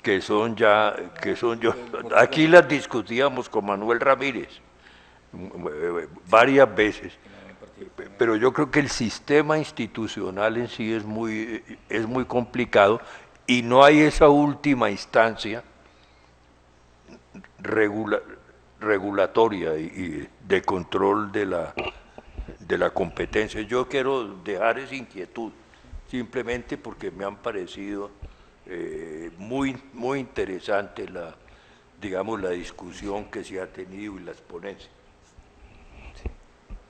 que son yo. Aquí las discutíamos con Manuel Ramírez varias veces, pero yo creo que el sistema institucional en sí es muy complicado y no hay esa última instancia regulatoria y de control de la competencia. Yo quiero dejar esa inquietud, simplemente porque me han parecido muy interesante la discusión que se ha tenido y las ponencias.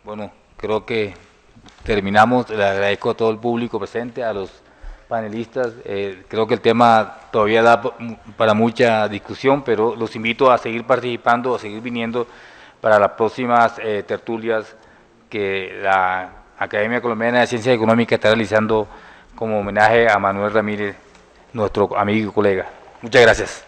Bueno, creo que terminamos. Le agradezco a todo el público presente, a los panelistas. Creo que el tema todavía da para mucha discusión, pero los invito a seguir participando, a seguir viniendo para las próximas tertulias que la Academia Colombiana de Ciencias Económicas está realizando como homenaje a Manuel Ramírez, nuestro amigo y colega. Muchas gracias.